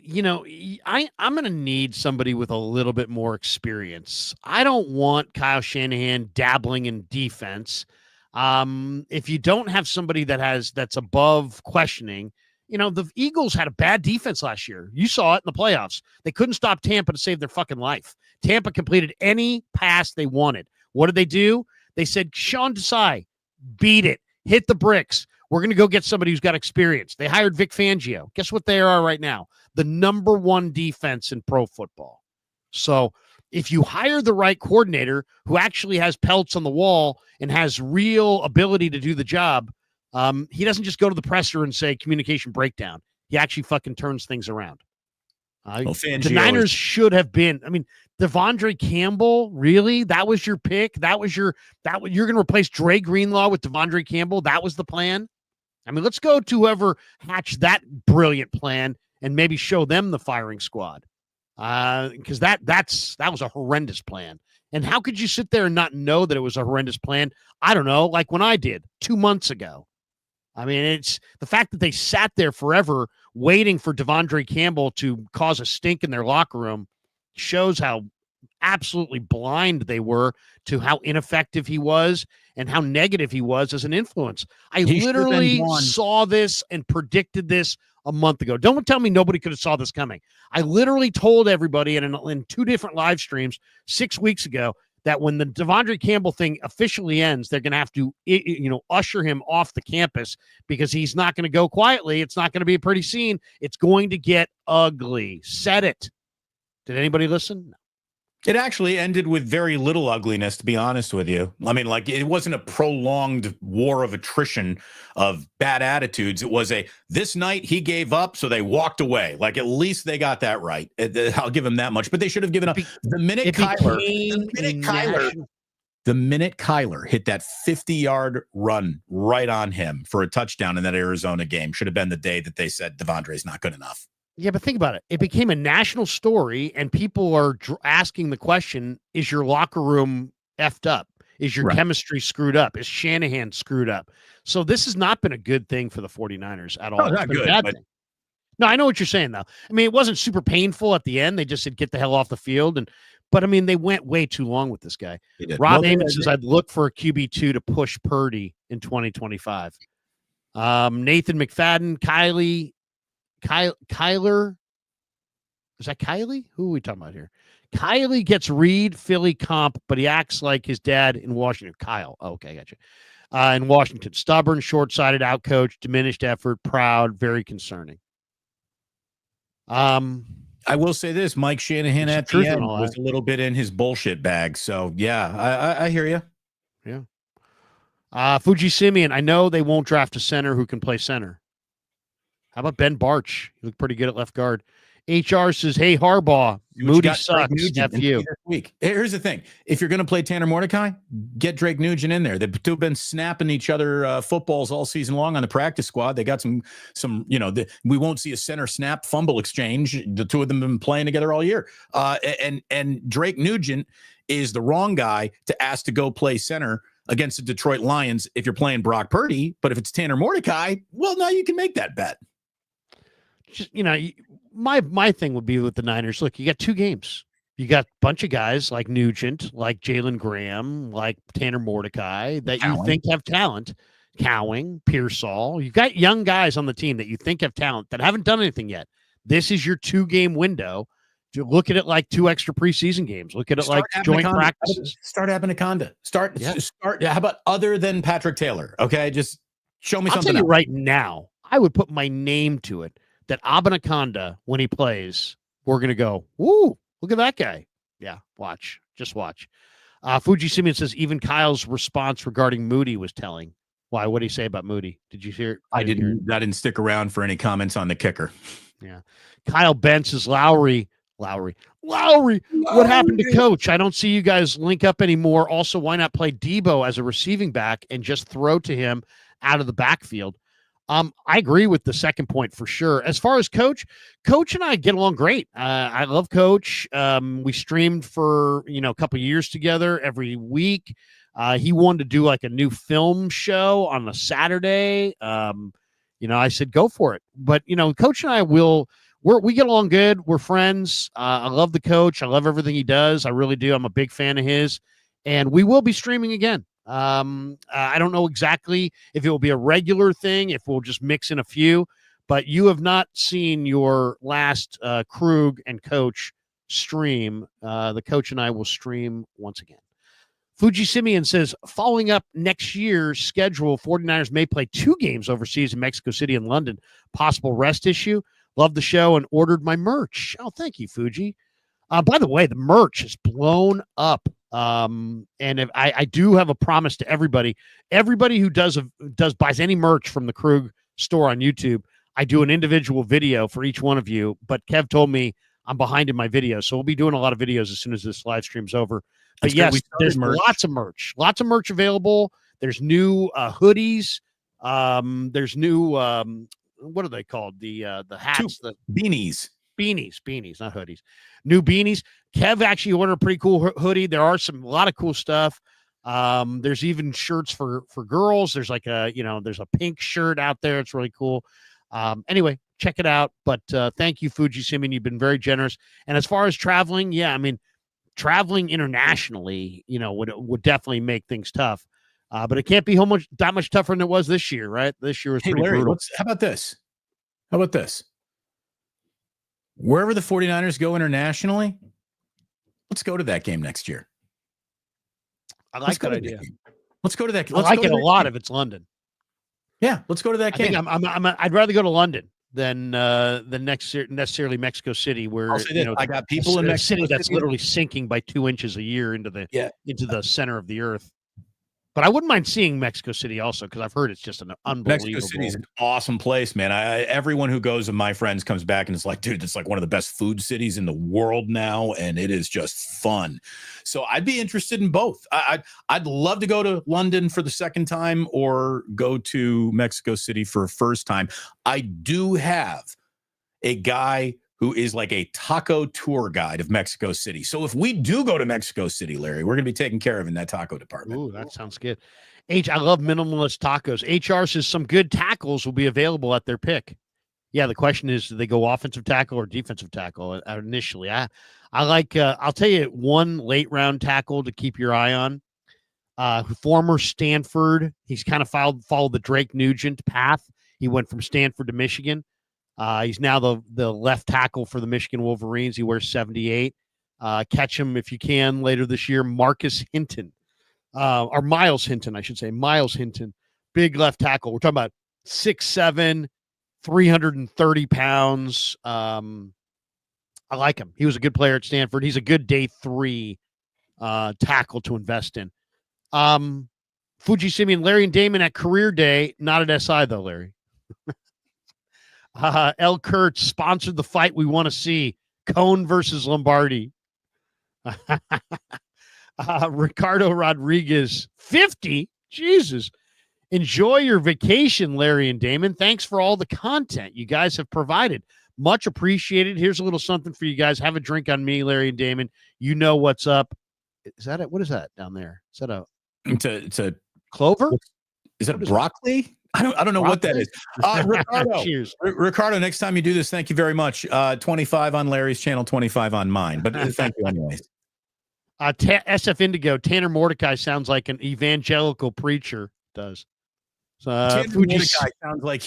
I'm going to need somebody with a little bit more experience. I don't want Kyle Shanahan dabbling in defense. If you don't have somebody that's above questioning, the Eagles had a bad defense last year. You saw it in the playoffs. They couldn't stop Tampa to save their fucking life. Tampa completed any pass they wanted. What did they do? They said, Sean Desai, beat it, hit the bricks. We're going to go get somebody who's got experience. They hired Vic Fangio. Guess what they are right now? The number one defense in pro football. So if you hire the right coordinator who actually has pelts on the wall and has real ability to do the job, he doesn't just go to the presser and say communication breakdown. He actually fucking turns things around. The Niners should have been. I mean, Devondre Campbell, really? That was your pick? You're going to replace Dre Greenlaw with Devondre Campbell? That was the plan? I mean, let's go to whoever hatched that brilliant plan and maybe show them the firing squad. Because that was a horrendous plan. And how could you sit there and not know that it was a horrendous plan? I don't know, like when I did 2 months ago. I mean, it's the fact that they sat there forever waiting for Devondre Campbell to cause a stink in their locker room shows how absolutely blind they were to how ineffective he was and how negative he was as an influence. I literally saw this and predicted this a month ago. Don't tell me nobody could have saw this coming. I literally told everybody in 2 different live streams 6 weeks ago that when the Devondre Campbell thing officially ends, they're going to have to, usher him off the campus because he's not going to go quietly. It's not going to be a pretty scene. It's going to get ugly. Said it. Did anybody listen? No. It actually ended with very little ugliness, to be honest with you. I mean, like, it wasn't a prolonged war of attrition of bad attitudes. It was this night he gave up, so they walked away. Like, at least they got that right. I'll give them that much. But they should have given up. The minute Kyler hit that 50-yard run right on him for a touchdown in that Arizona game, should have been the day that they said Devondre's not good enough. Yeah, but think about it. It became a national story, and people are asking the question, is your locker room effed up? Is your chemistry screwed up? Is Shanahan screwed up? So this has not been a good thing for the 49ers at all. No, not good. No, I know what you're saying, though. I mean, it wasn't super painful at the end. They just said, get the hell off the field. But, I mean, they went way too long with this guy. Rob Amon says, I'd look for a QB2 to push Purdy in 2025. Nathan McFadden, Kyler, is that Kylie? Who are we talking about here? Kylie gets Reed, Philly comp, but he acts like his dad in Washington. Kyle. Oh, okay, gotcha. In Washington, stubborn, short-sighted, outcoached, diminished effort, proud, very concerning. I will say this: Mike Shanahan at the end was a little bit in his bullshit bag. So yeah, I hear you. Yeah. Fuji Simeon, I know they won't draft a center who can play center. How about Ben Barch? He looked pretty good at left guard. HR says, hey, Harbaugh, Moody sucks. F you. Here's the thing. If you're going to play Tanner Mordecai, get Drake Nugent in there. The two have been snapping each other footballs all season long on the practice squad. They got some we won't see a center snap fumble exchange. The two of them have been playing together all year. And Drake Nugent is the wrong guy to ask to go play center against the Detroit Lions if you're playing Brock Purdy. But if it's Tanner Mordecai, well, now you can make that bet. Just, my thing would be with the Niners. Look, you got 2 games. You got a bunch of guys like Nugent, like Jalen Graham, like Tanner Mordecai that you think have talent. Cowing, Pearsall. You've got young guys on the team that you think have talent that haven't done anything yet. This is your 2-game window. To look at it like 2 extra preseason games. Look at it like joint practices. Start Abanikanda. Start. How about other than Patrick Taylor? Okay, just show me something. I'll tell you right now, I would put my name to it that Abanikanda, when he plays, we're going to go, woo, look at that guy. Yeah, just watch. Fuji Simeon says, even Kyle's response regarding Moody was telling. Why? What did he say about Moody? Did you hear it? I didn't stick around for any comments on the kicker. Yeah. Kyle Bent says, Lowry. What happened to Coach? I don't see you guys link up anymore. Also, why not play Deebo as a receiving back and just throw to him out of the backfield? I agree with the second point for sure. As far as Coach and I get along great. I love Coach. We streamed for a couple years together every week. He wanted to do like a new film show on a Saturday. I said go for it. But Coach and I we get along good. We're friends. I love the Coach. I love everything he does. I really do. I'm a big fan of his, and we will be streaming again. I don't know exactly if it will be a regular thing, if we'll just mix in a few, but you have not seen your last Krug and Coach stream. The Coach and I will stream once again. Fuji Simeon says, following up next year's schedule, 49ers may play 2 games overseas in Mexico City and London. Possible rest issue. Love the show and ordered my merch. Oh, thank you, Fuji. By the way, the merch is blown up. And if I do have a promise to everybody who buys any merch from the Krug store on YouTube, I do an individual video for each one of you. But Kev told me I'm behind in my videos, so we'll be doing a lot of videos as soon as this live stream's over. But yes, there's lots of merch available. There's new hoodies. There's new what are they called? The hats, the beanies, not hoodies. New beanies. Kev actually ordered a pretty cool hoodie. There are a lot of cool stuff. There's even shirts for girls. There's like there's a pink shirt out there. It's really cool. Anyway, check it out. But thank you, Fuji Simeon. You've been very generous. And as far as traveling, yeah, I mean, traveling internationally, would definitely make things tough. But it can't be that much tougher than it was this year, right? This year was pretty Larry, brutal. how about this? Wherever the 49ers go internationally, let's go to that game next year. I like that idea. Let's go to that. I like it a lot if it's London. Yeah, let's go to that game. I'd rather go to London than necessarily Mexico City, where I'll say this, I got people in Mexico City that's literally sinking by 2 inches a year into the center of the earth. But I wouldn't mind seeing Mexico City also, because I've heard it's just an unbelievable. Mexico City is an awesome place, man. Everyone who goes of my friends comes back and it's like, dude, it's like one of the best food cities in the world now, and it is just fun. So I'd be interested in both. I'd love to go to London for the second time or go to Mexico City for a first time. I do have a guy who is like a taco tour guide of Mexico City. So if we do go to Mexico City, Larry, we're going to be taken care of in that taco department. Ooh, that sounds good. I love minimalist tacos. HR says some good tackles will be available at their pick. Yeah, the question is, do they go offensive tackle or defensive tackle initially? I like, I'll tell you one late round tackle to keep your eye on. Former Stanford. He's kind of followed the Drake Nugent path. He went from Stanford to Michigan. He's now the left tackle for the Michigan Wolverines. He wears 78. Catch him if you can later this year. Marcus Hinton, or Miles Hinton, I should say. Miles Hinton, big left tackle. We're talking about 6'7", 330 pounds. I like him. He was a good player at Stanford. He's a good day 3 tackle to invest in. Fuji Simeon, Larry and Damon at career day, not at SI though, Larry. L. Kurtz sponsored the fight we want to see. Cone versus Lombardi. Ricardo Rodriguez, 50. Jesus. Enjoy your vacation, Larry and Damon. Thanks for all the content you guys have provided. Much appreciated. Here's a little something for you guys. Have a drink on me, Larry and Damon. You know what's up. Is that it? What is that down there? Is that it's a clover? Is that broccoli? I don't know what that is. Ricardo, cheers. Ricardo, next time you do this, thank you very much. 25 on Larry's channel, 25 on mine. But thank you anyways. SF Indigo, Tanner Mordecai sounds like an evangelical preacher does. So Tanner Mordecai sounds like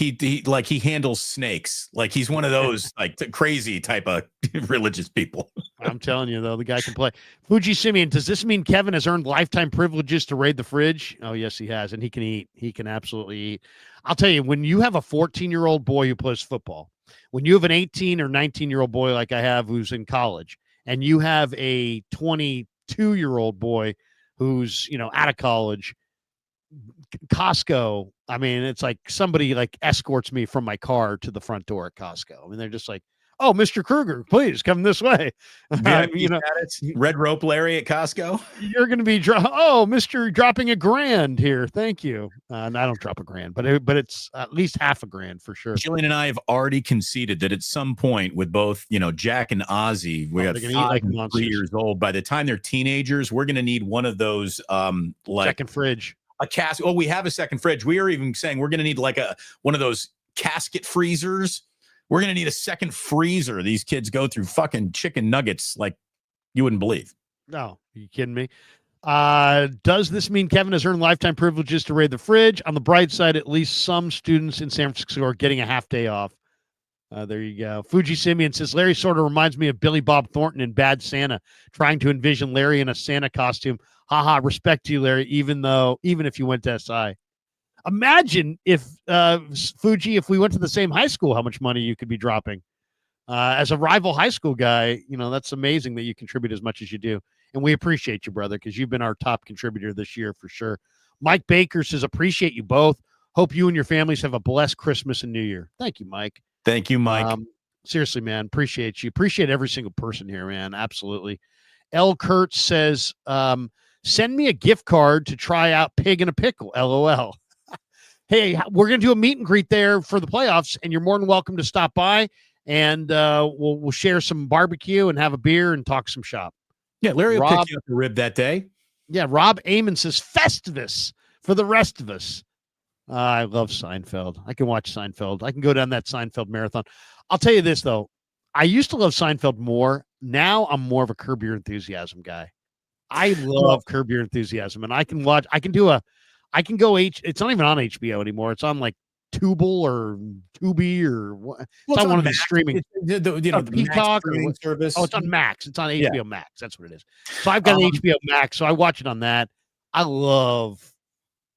he handles snakes. Like he's one of those like crazy type of religious people. I'm telling you, though, the guy can play. Fuji Simeon, does this mean Kevin has earned lifetime privileges to raid the fridge? Oh, yes, he has. And he can eat. He can absolutely eat. I'll tell you, when you have a 14-year-old boy who plays football, when you have an 18 or 19-year-old boy like I have who's in college, and you have a 22-year-old boy who's, out of college, Costco, I mean, it's like somebody like escorts me from my car to the front door at Costco. I mean, they're just like, oh, Mr. Krueger, please come this way. Red rope Larry at Costco. You're going to be, Mr. dropping $1,000 here. Thank you. And I don't drop $1,000, but it's at least $500 for sure. Jillian and I have already conceded that at some point with both, Jack and Ozzy, we got 5 and 3 years old. By the time they're teenagers, we're going to need one of those, second fridge. A cask. Oh, we have a second fridge. We are even saying we're going to need like one of those casket freezers. We're going to need a second freezer. These kids go through fucking chicken nuggets like you wouldn't believe. No, are you kidding me? Does this mean Kevin has earned lifetime privileges to raid the fridge? On the bright side, at least some students in San Francisco are getting a half day off. There you go. Fuji Simeon says, Larry sort of reminds me of Billy Bob Thornton in Bad Santa, trying to envision Larry in a Santa costume. Haha, respect to you, Larry, even if you went to SI. Imagine if Fuji, if we went to the same high school, how much money you could be dropping. As a rival high school guy, that's amazing that you contribute as much as you do. And we appreciate you, brother, because you've been our top contributor this year for sure. Mike Baker says, appreciate you both. Hope you and your families have a blessed Christmas and New Year. Thank you, Mike. Thank you, Mike. Seriously, man, appreciate you. Appreciate every single person here, man. Absolutely. L. Kurtz says, send me a gift card to try out Pig in a Pickle, LOL. hey, we're going to do a meet and greet there for the playoffs, and you're more than welcome to stop by, and we'll share some barbecue and have a beer and talk some shop. Yeah, Larry will pick you up the rib that day. Yeah, Rob Amon says Festivus for the rest of us. I love Seinfeld. I can watch Seinfeld. I can go down that Seinfeld marathon. I'll tell you this, though. I used to love Seinfeld more. Now I'm more of a Curb Your Enthusiasm guy. I love Curb Your Enthusiasm, and I can go it's not even on HBO anymore. It's on like Tuble or Tubi or what. It's on one of the streaming, the Peacock streaming service. Oh, it's on Max. It's on HBO Max. That's what it is. So I've got an HBO Max, so I watch it on that. I love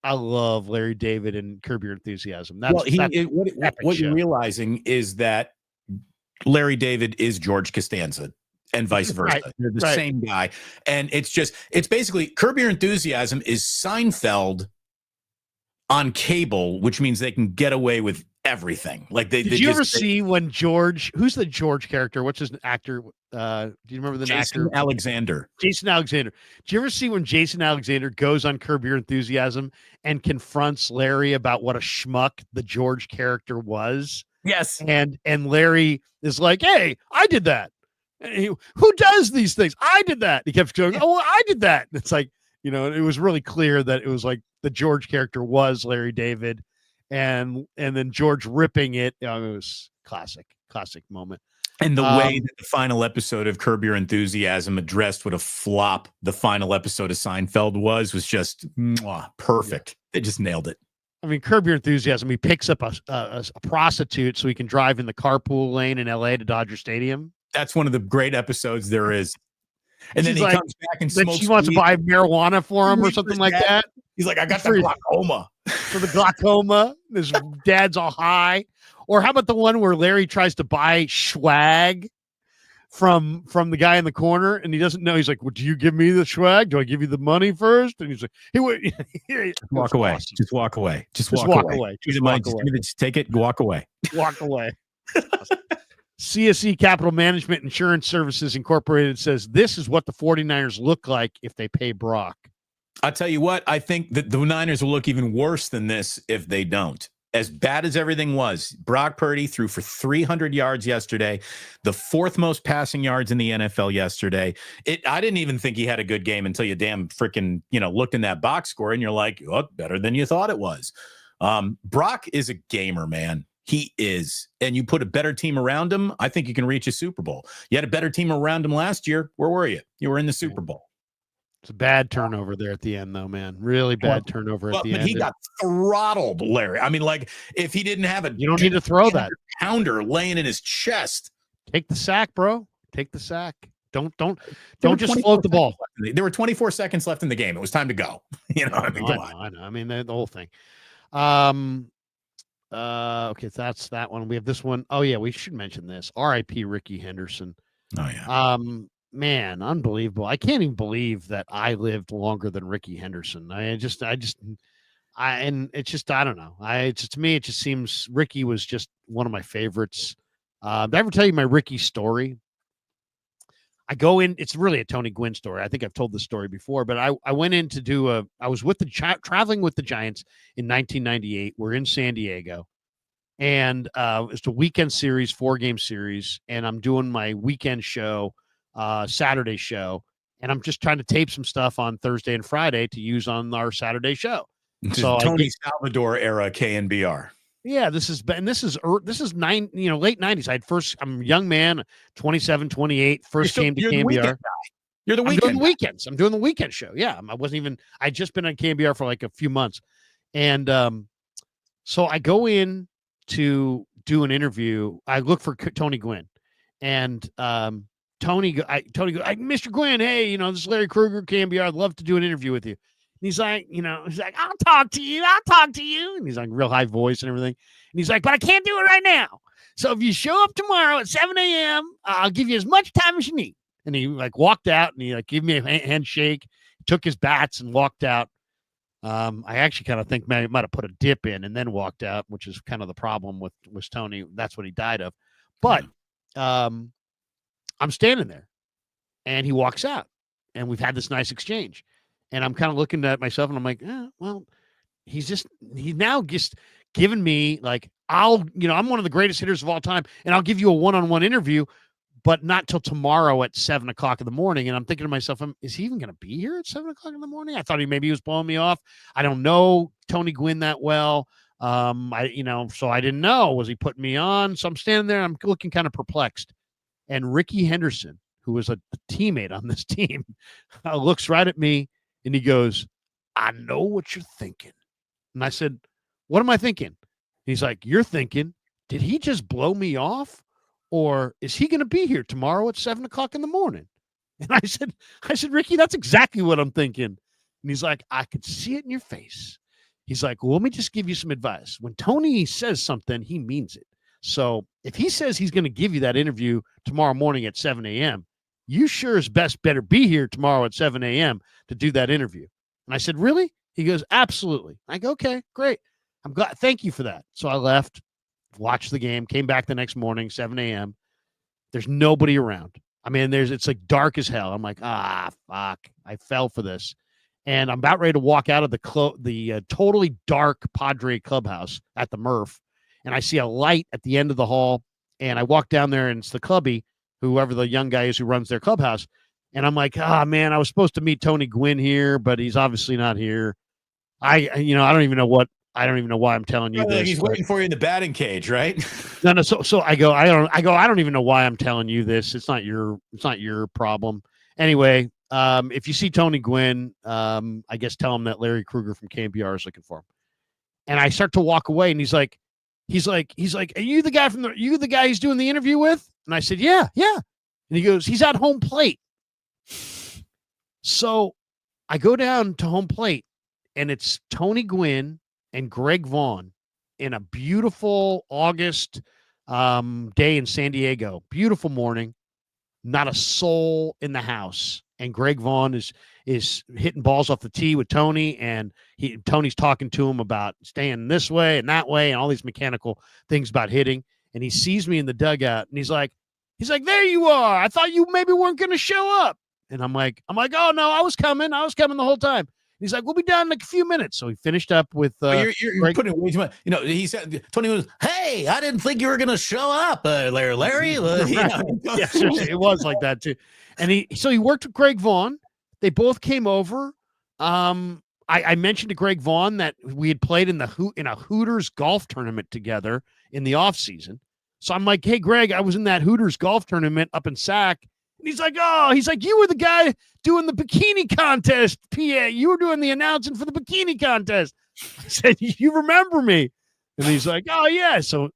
Larry David and Curb Your Enthusiasm. What you're realizing is that Larry David is George Costanza and vice versa. Right, They're the same guy. And it's basically Curb Your Enthusiasm is Seinfeld on cable, which means they can get away with everything. Like did you ever see when who's the George character? What's his actor? Do you remember the Jason actor? Alexander. Jason Alexander. Did you ever see when Jason Alexander goes on Curb Your Enthusiasm and confronts Larry about what a schmuck the George character was? Yes. And Larry is like, hey, I did that. Who does these things? I did that. He kept going, oh, I did that. And it's like, it was really clear that it was like the George character was Larry David, and then George ripping it. It was classic moment. And the way that the final episode of Curb Your Enthusiasm addressed what a flop the final episode of Seinfeld was just perfect. They just nailed it. I mean, Curb Your Enthusiasm. He picks up a prostitute so he can drive in the carpool lane in LA to Dodger Stadium. That's one of the great episodes there is. And then he comes back and smokes. She wants to buy marijuana for him or something like that. He's like, I got the glaucoma. For the glaucoma. His dad's all high. Or how about the one where Larry tries to buy swag from the guy in the corner and he doesn't know? He's like, well, do you give me the swag? Do I give you the money first? And he's like, walk away. Awesome. Just walk away. Just walk away. Just take it. Walk away. Walk away. CSE Capital Management Insurance Services Incorporated says this is what the 49ers look like if they pay Brock. I'll tell you what, I think that the Niners will look even worse than this if they don't. As bad as everything was, Brock Purdy threw for 300 yards yesterday, the fourth most passing yards in the NFL yesterday. I didn't even think he had a good game until you damn freaking, looked in that box score and you're like, oh, better than you thought it was. Brock is a gamer, man. He is. And you put a better team around him, I think you can reach a Super Bowl. You had a better team around him last year. Where were you? You were in the Super Bowl. It's a bad turnover there at the end, though, man. Really bad turnover at the end. He got throttled, Larry. I mean, like, if he didn't have you don't need to throw that pounder laying in his chest. Take the sack, bro. Take the sack. Don't just float the ball. There were 24 seconds left in the game. It was time to go. I know. I mean, the whole thing. Okay, that's that one. We have this one. Oh yeah, we should mention this. R.I.P. Rickey Henderson. Oh yeah. Man, unbelievable. I can't even believe that I lived longer than Rickey Henderson. I don't know. To me, it just seems Rickey was just one of my favorites. Did I ever tell you my Rickey story? I go in, it's really a Tony Gwynn story. I think I've told this story before, but I went in to I was with traveling with the Giants in 1998. We're in San Diego, and it's a weekend series, 4-game series, and I'm doing my weekend show, Saturday show, and I'm just trying to tape some stuff on Thursday and Friday to use on our Saturday show. So Tony Salvador era KNBR. Yeah, this is late 90s. I'm a young man, 27, 28, first came to KNBR. You're the weekend. I'm doing the weekends. I'm doing the weekend show. Yeah, I'd just been on KNBR for like a few months. And so I go in to do an interview. I look for Tony Gwynn, and Tony goes, Mr. Gwynn, hey, this is Larry Krueger, KNBR. I'd love to do an interview with you. He's like, I'll talk to you. And he's like real high voice and everything. And he's like, but I can't do it right now. So if you show up tomorrow at 7 a.m., I'll give you as much time as you need. And he walked out and he gave me a handshake, took his bats and walked out. I actually kind of think might have put a dip in and then walked out, which is kind of the problem with Tony. That's what he died of. But I'm standing there and he walks out and we've had this nice exchange. And I'm kind of looking at myself and I'm like, well, he's now just given me like, I'm one of the greatest hitters of all time, and I'll give you a one-on-one interview, but not till tomorrow at 7:00 in the morning. And I'm thinking to myself, is he even going to be here at 7:00 in the morning? I thought maybe he was blowing me off. I don't know Tony Gwynn that well. So I didn't know, was he putting me on? So I'm standing there, I'm looking kind of perplexed. And Rickey Henderson, who was a teammate on this team, looks right at me and he goes, I know what you're thinking. And I said, what am I thinking? He's like, you're thinking, did he just blow me off? Or is he going to be here tomorrow at 7:00 in the morning? And I said, Rickey, that's exactly what I'm thinking. And he's like, I could see it in your face. He's like, well, let me just give you some advice. When Tony says something, he means it. So if he says he's going to give you that interview tomorrow morning at 7 a.m., you sure as best better be here tomorrow at 7 a.m. to do that interview. And I said, really? He goes, absolutely. I go, okay, great. I'm glad. Thank you for that. So I left, watched the game, came back the next morning, 7 a.m. There's nobody around. I mean, it's like dark as hell. I'm like, fuck. I fell for this. And I'm about ready to walk out of the totally dark Padre clubhouse at the Murph. And I see a light at the end of the hall. And I walk down there, and it's the clubby, whoever the young guy is who runs their clubhouse. And I'm like, man, I was supposed to meet Tony Gwynn here, but he's obviously not here. I don't even know why I'm telling you this. He's waiting for you in the batting cage, right? No. So I don't even know why I'm telling you this. It's not your problem. Anyway, if you see Tony Gwynn, I guess tell him that Larry Krueger from KNBR is looking for him. And I start to walk away, and he's like, are you the guy he's doing the interview with? And I said, yeah. And he goes, he's at home plate. So I go down to home plate, and it's Tony Gwynn and Greg Vaughn in a beautiful August day in San Diego. Beautiful morning. Not a soul in the house. And Greg Vaughn is hitting balls off the tee with Tony, and Tony's talking to him about staying this way and that way and all these mechanical things about hitting. And he sees me in the dugout, and he's like, there you are. I thought you maybe weren't going to show up. And I'm like, oh no, I was coming the whole time. He's like, we'll be done in like a few minutes. So he finished up with. You're putting way too much. He said, Tony was, hey, I didn't think you were going to show up, Larry. Yeah, seriously, it was like that too. And he worked with Greg Vaughn. They both came over. I mentioned to Greg Vaughn that we had played in a Hooters golf tournament together in the off season. So I'm like, hey, Greg, I was in that Hooters golf tournament up in Sac. And he's like, you were the guy doing the bikini contest, PA. You were doing the announcing for the bikini contest. I said, you remember me? And he's like, oh yeah. So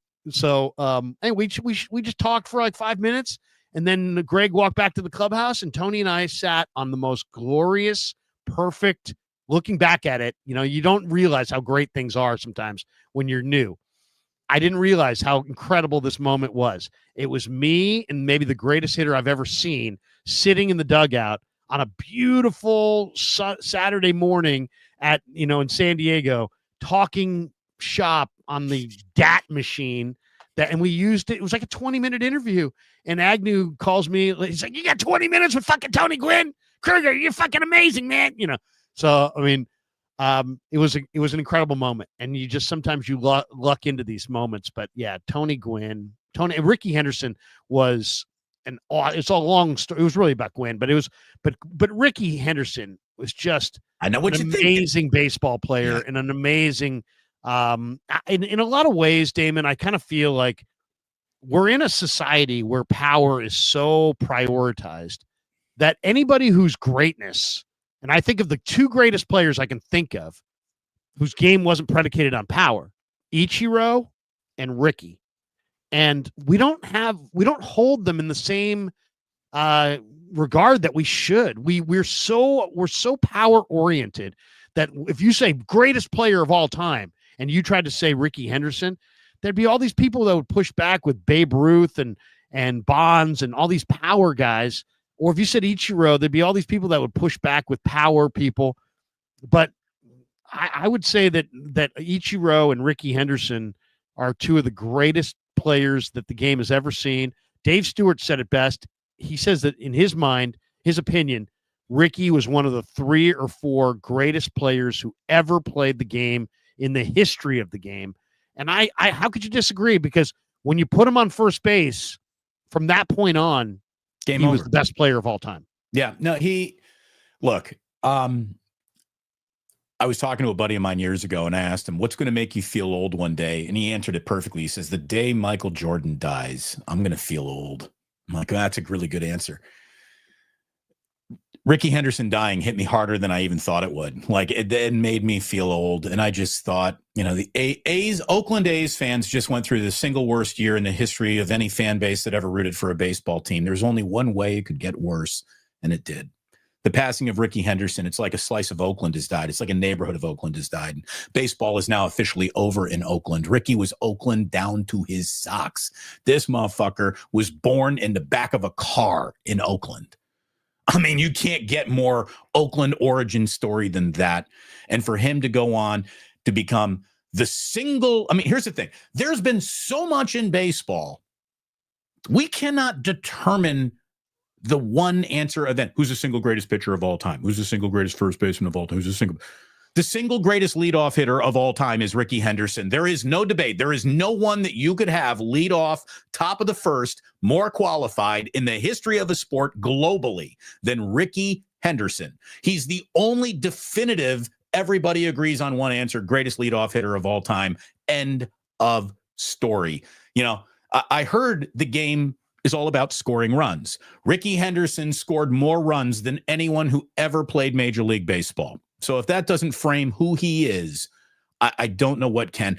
and we just talked for like 5 minutes, and then Greg walked back to the clubhouse, and Tony and I sat on the most glorious, perfect. Looking back at it, you don't realize how great things are sometimes when you're new. I didn't realize how incredible this moment was. It was me and maybe the greatest hitter I've ever seen sitting in the dugout on a beautiful Saturday morning in San Diego, talking shop on the DAT machine and we used it. It was like a 20-minute interview. And Agnew calls me. He's like, you got 20 minutes with fucking Tony Gwynn? Krueger, you're fucking amazing, man. So, I mean, it was an incredible moment, and you just sometimes you luck into these moments. But yeah, Tony Gwynn, Rickey Henderson was it's a long story. It was really about Gwynn, but Rickey Henderson was just an amazing baseball player and an amazing. In a lot of ways, Damon, I kind of feel like we're in a society where power is so prioritized that anybody whose greatness. And I think of the two greatest players I can think of whose game wasn't predicated on power, Ichiro and Rickey. And we don't hold them in the same regard that we should. We're so power oriented that if you say greatest player of all time and you tried to say Rickey Henderson, there'd be all these people that would push back with Babe Ruth and Bonds and all these power guys. Or if you said Ichiro, there'd be all these people that would push back with power people. But I would say that Ichiro and Rickey Henderson are two of the greatest players that the game has ever seen. Dave Stewart said it best. He says that in his mind, his opinion, Rickey was one of the 3 or 4 greatest players who ever played the game in the history of the game. And I how could you disagree? Because when you put him on first base, from that point on, Game he over. was the best player of all time. Yeah. No, look, I was talking to a buddy of mine years ago, and I asked him, what's going to make you feel old one day? And he answered it perfectly. He says, the day Michael Jordan dies, I'm going to feel old. I'm like, that's a really good answer. Rickey Henderson dying hit me harder than I even thought it would. Like, it made me feel old. And I just thought, the Oakland A's fans just went through the single worst year in the history of any fan base that ever rooted for a baseball team. There's only one way it could get worse, and it did. The passing of Rickey Henderson, it's like a slice of Oakland has died. It's like a neighborhood of Oakland has died. Baseball is now officially over in Oakland. Rickey was Oakland down to his socks. This motherfucker was born in the back of a car in Oakland. I mean, you can't get more Oakland origin story than that. And for him to go on to become here's the thing. There's been so much in baseball. We cannot determine the one answer event. Who's the single greatest pitcher of all time? Who's the single greatest first baseman of all time? The single greatest leadoff hitter of all time is Rickey Henderson. There is no debate. There is no one that you could have lead off top of the first, more qualified in the history of a sport globally than Rickey Henderson. He's the only definitive, everybody agrees on one answer, greatest leadoff hitter of all time. End of story. I heard the game is all about scoring runs. Rickey Henderson scored more runs than anyone who ever played Major League Baseball. So if that doesn't frame who he is, I don't know what can.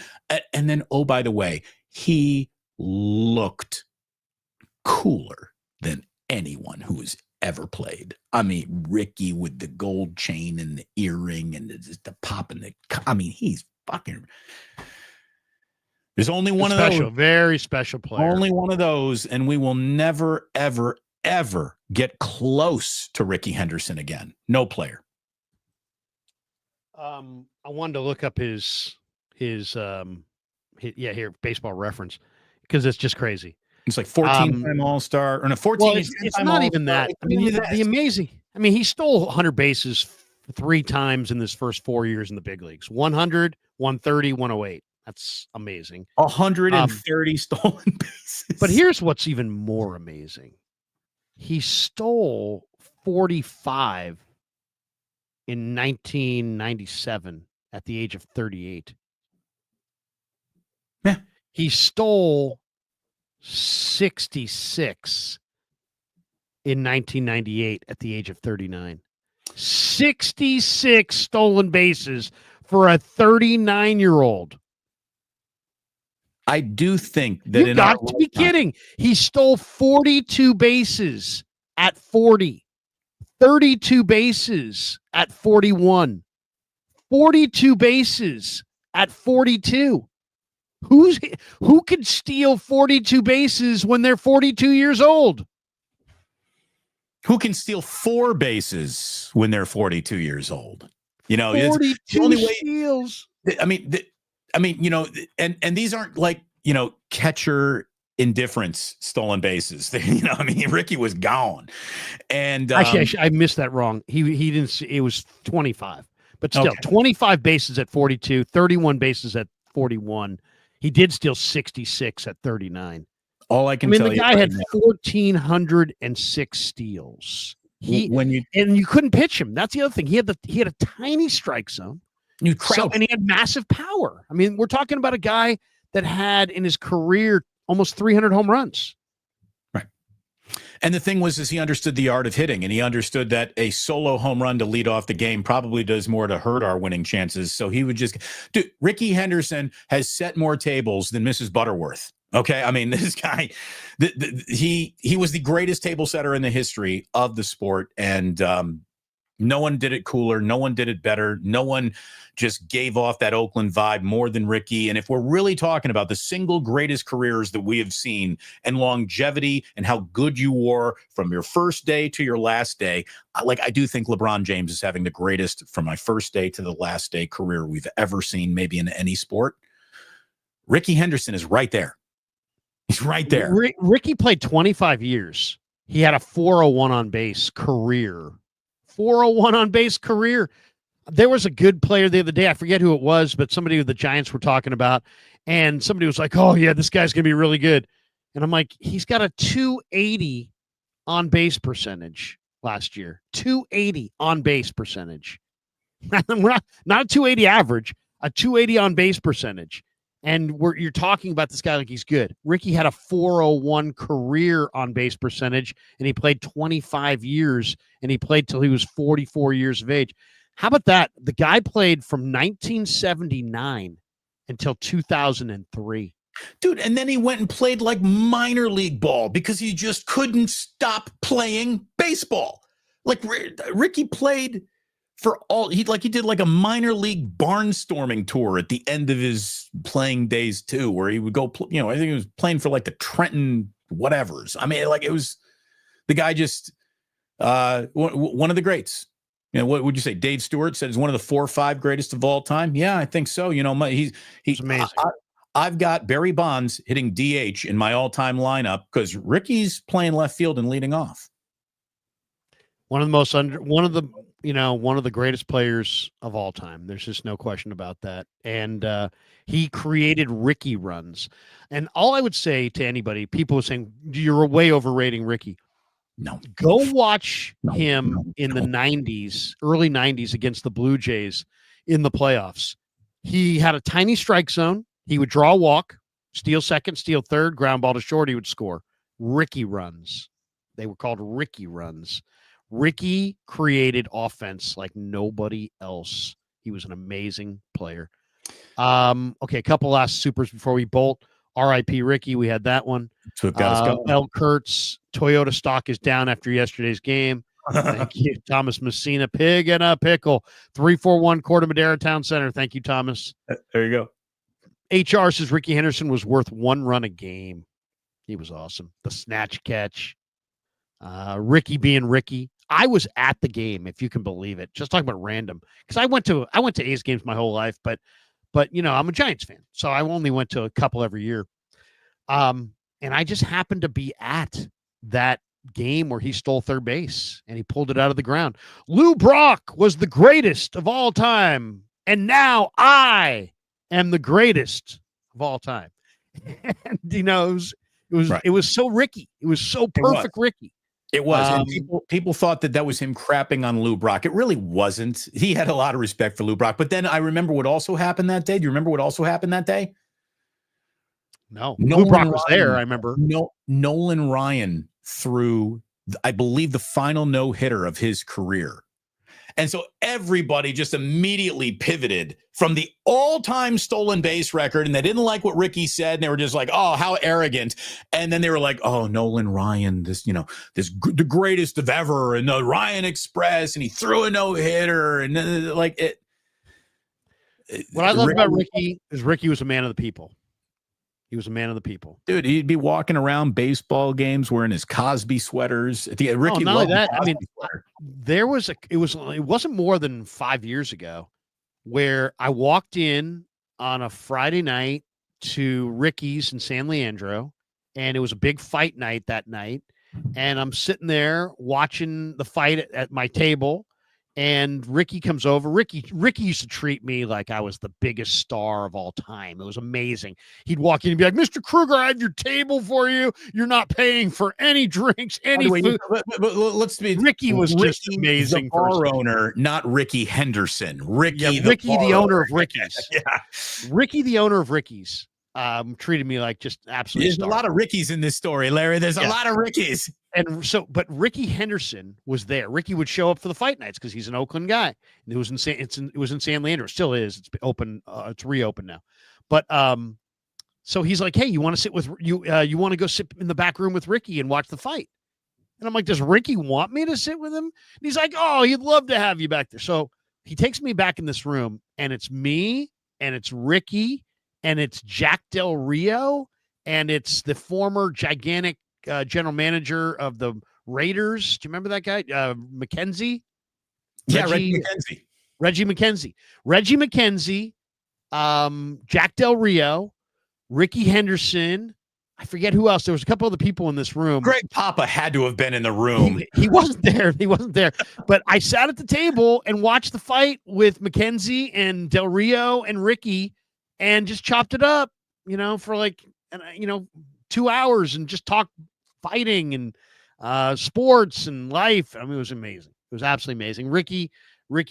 And then, oh, by the way, he looked cooler than anyone who has ever played. I mean, Rickey with the gold chain and the earring and the pop and he's fucking... There's only one of those. Very special player. Only one of those, and we will never, ever, ever get close to Rickey Henderson again. No player. I wanted to look up his Baseball Reference, because it's just crazy. It's like 14-time All-Star, or no, 14. Well, it's not even that. I mean, the amazing. I mean, he stole 100 bases 3 times in his first 4 years in the big leagues. 100, 130, 108. That's amazing. 130 stolen bases. But here's what's even more amazing. He stole 45 in 1997 at the age of 38. Yeah. He stole 66 in 1998 at the age of 39. 66 stolen bases for a 39-year-old. I do think that you got to be kidding. He stole 42 bases at 40, 32 bases at 41, 42 bases at 42. Who could steal 42 bases when they're 42 years old? Who can steal 4 bases when they're 42 years old? 42 the only way, steals. And these aren't like, catcher indifference stolen bases. Rickey was gone. And actually, I missed that wrong. He didn't. It was 25, but still 25 bases at 42, 31 bases at 41. He did steal 66 at 39. All I can tell you, the guy had 1,406 steals. And you couldn't pitch him. That's the other thing. He had a tiny strike zone. And he had massive power. I mean, we're talking about a guy that had in his career almost 300 home runs. Right. And the thing is he understood the art of hitting, and he understood that a solo home run to lead off the game probably does more to hurt our winning chances. So he would Rickey Henderson has set more tables than Mrs. Butterworth. Okay. I mean, this guy, he was the greatest table setter in the history of the sport. And no one did it cooler. No one did it better. No one just gave off that Oakland vibe more than Rickey. And if we're really talking about the single greatest careers that we have seen and longevity and how good you were from your first day to your last day, I do think LeBron James is having the greatest from my first day to the last day career we've ever seen, maybe in any sport. Rickey Henderson is right there. He's right there. Rickey played 25 years. He had a 401 on base career 401 on base career. There was a good player the other day. I forget who it was, but somebody the Giants were talking about, and somebody was like, "Oh yeah, this guy's gonna be really good." And I'm like, he's got a 280 on base percentage last year. 280 on base percentage. not a 280 average, a 280 on base percentage. And you're talking about this guy like he's good. Rickey had a 401 career on base percentage, and he played 25 years, and he played till he was 44 years of age. How about that? The guy played from 1979 until 2003. Dude, and then he went and played like minor league ball because he just couldn't stop playing baseball. Like Rickey played for he did like a minor league barnstorming tour at the end of his playing days too, where he would go, I think he was playing for like the Trenton whatevers. I mean, like it was the guy just one of the greats. What would you say? Dave Stewart said he's one of the 4 or 5 greatest of all time. Yeah, I think so. He's amazing. I've got Barry Bonds hitting DH in my all-time lineup because Rickey's playing left field and leading off. One of the greatest players of all time. There's just no question about that. And he created Rickey runs. And all I would say to anybody, people are saying you're way overrating Rickey. No. Go watch him in the 90s, early 90s against the Blue Jays in the playoffs. He had a tiny strike zone. He would draw a walk, steal second, steal third, ground ball to short. He would score. Rickey runs. They were called Rickey runs. Rickey created offense like nobody else. He was an amazing player. Okay, a couple last supers before we bolt. R.I.P. Rickey. We had that one. So L. Kurtz, Toyota stock is down after yesterday's game. Thank you, Thomas Messina. Pig and a pickle. 341 Corte Madera Town Center. Thank you, Thomas. There you go. HR says Rickey Henderson was worth 1 run a game. He was awesome. The snatch catch. Rickey being Rickey. I was at the game, if you can believe it. Just talking about random. Because I went to A's games my whole life, but I'm a Giants fan, so I only went to a couple every year. And I just happened to be at that game where he stole third base and he pulled it out of the ground. Lou Brock was the greatest of all time, and now I am the greatest of all time. And it was so Rickey. It was so perfect, Rickey. It was. And people thought that was him crapping on Lou Brock. It really wasn't. He had a lot of respect for Lou Brock. But then I remember what also happened that day. Do you remember what also happened that day? No. Lou Brock was there, I remember. Nolan Ryan threw, I believe, the final no-hitter of his career. And so everybody just immediately pivoted from the all-time stolen base record, and they didn't like what Rickey said, and they were just like, "Oh, how arrogant!" And then they were like, "Oh, Nolan Ryan, the greatest of ever, and the Ryan Express, and he threw a no-hitter, and like it." What I love about Rickey is Rickey was a man of the people. He was a man of the people, dude. He'd be walking around baseball games wearing his Cosby sweaters. Rickey not only that, Cosby sweater. It wasn't more than 5 years ago where I walked in on a Friday night to Rickey's in San Leandro, and it was a big fight night that night. And I'm sitting there watching the fight at my table, and Rickey comes over. Rickey used to treat me like I was the biggest star of all time. It was amazing. He'd walk in and be like, "Mr. Krueger, I have your table for you. You're not paying for any drinks, any food." Rickey was just amazing. The bar owner, not Rickey Henderson. Rickey, the owner of Rickey's. Yeah. Rickey, the owner of Rickey's, treated me like just absolutely. There's a lot of Rickeys in this story, Larry. There's a lot of Rickeys. And so, but Rickey Henderson was there. Rickey would show up for the fight nights because he's an Oakland guy. And it was in San Leandro. It still is. It's open. It's reopened now. But so he's like, "Hey, you want to sit with you? You want to go sit in the back room with Rickey and watch the fight?" And I'm like, "Does Rickey want me to sit with him?" And he's like, "Oh, he'd love to have you back there." So he takes me back in this room, and it's me, and it's Rickey, and it's Jack Del Rio, and it's the former gigantic general manager of the Raiders. Do you remember that guy? McKenzie? Reggie McKenzie, Jack Del Rio, Rickey Henderson, I forget who else. There was a couple other people in this room. Greg Papa had to have been in the room. He wasn't there. He wasn't there. But I sat at the table and watched the fight with Mackenzie and Del Rio and Rickey and just chopped it up, for like, 2 hours and just talked fighting and sports and life. I mean, it was amazing. It was absolutely amazing. Rickey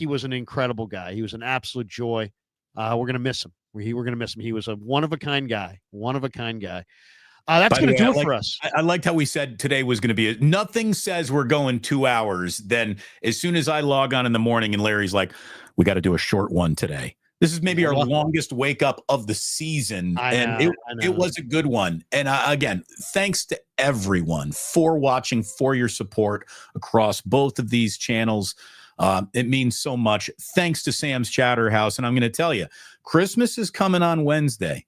was an incredible guy. He was an absolute joy. We're going to miss him. We're going to miss him. He was a one-of-a-kind guy. That's going to do it for us. I liked how we said today was going to be nothing says we're going 2 hours. Then as soon as I log on in the morning and Larry's like, we got to do a short one today. This is maybe our longest wake up of the season. It was a good one. And again, thanks to everyone for watching, for your support across both of these channels. It means so much. Thanks to Sam's Chowder House. And I'm going to tell you, Christmas is coming on Wednesday.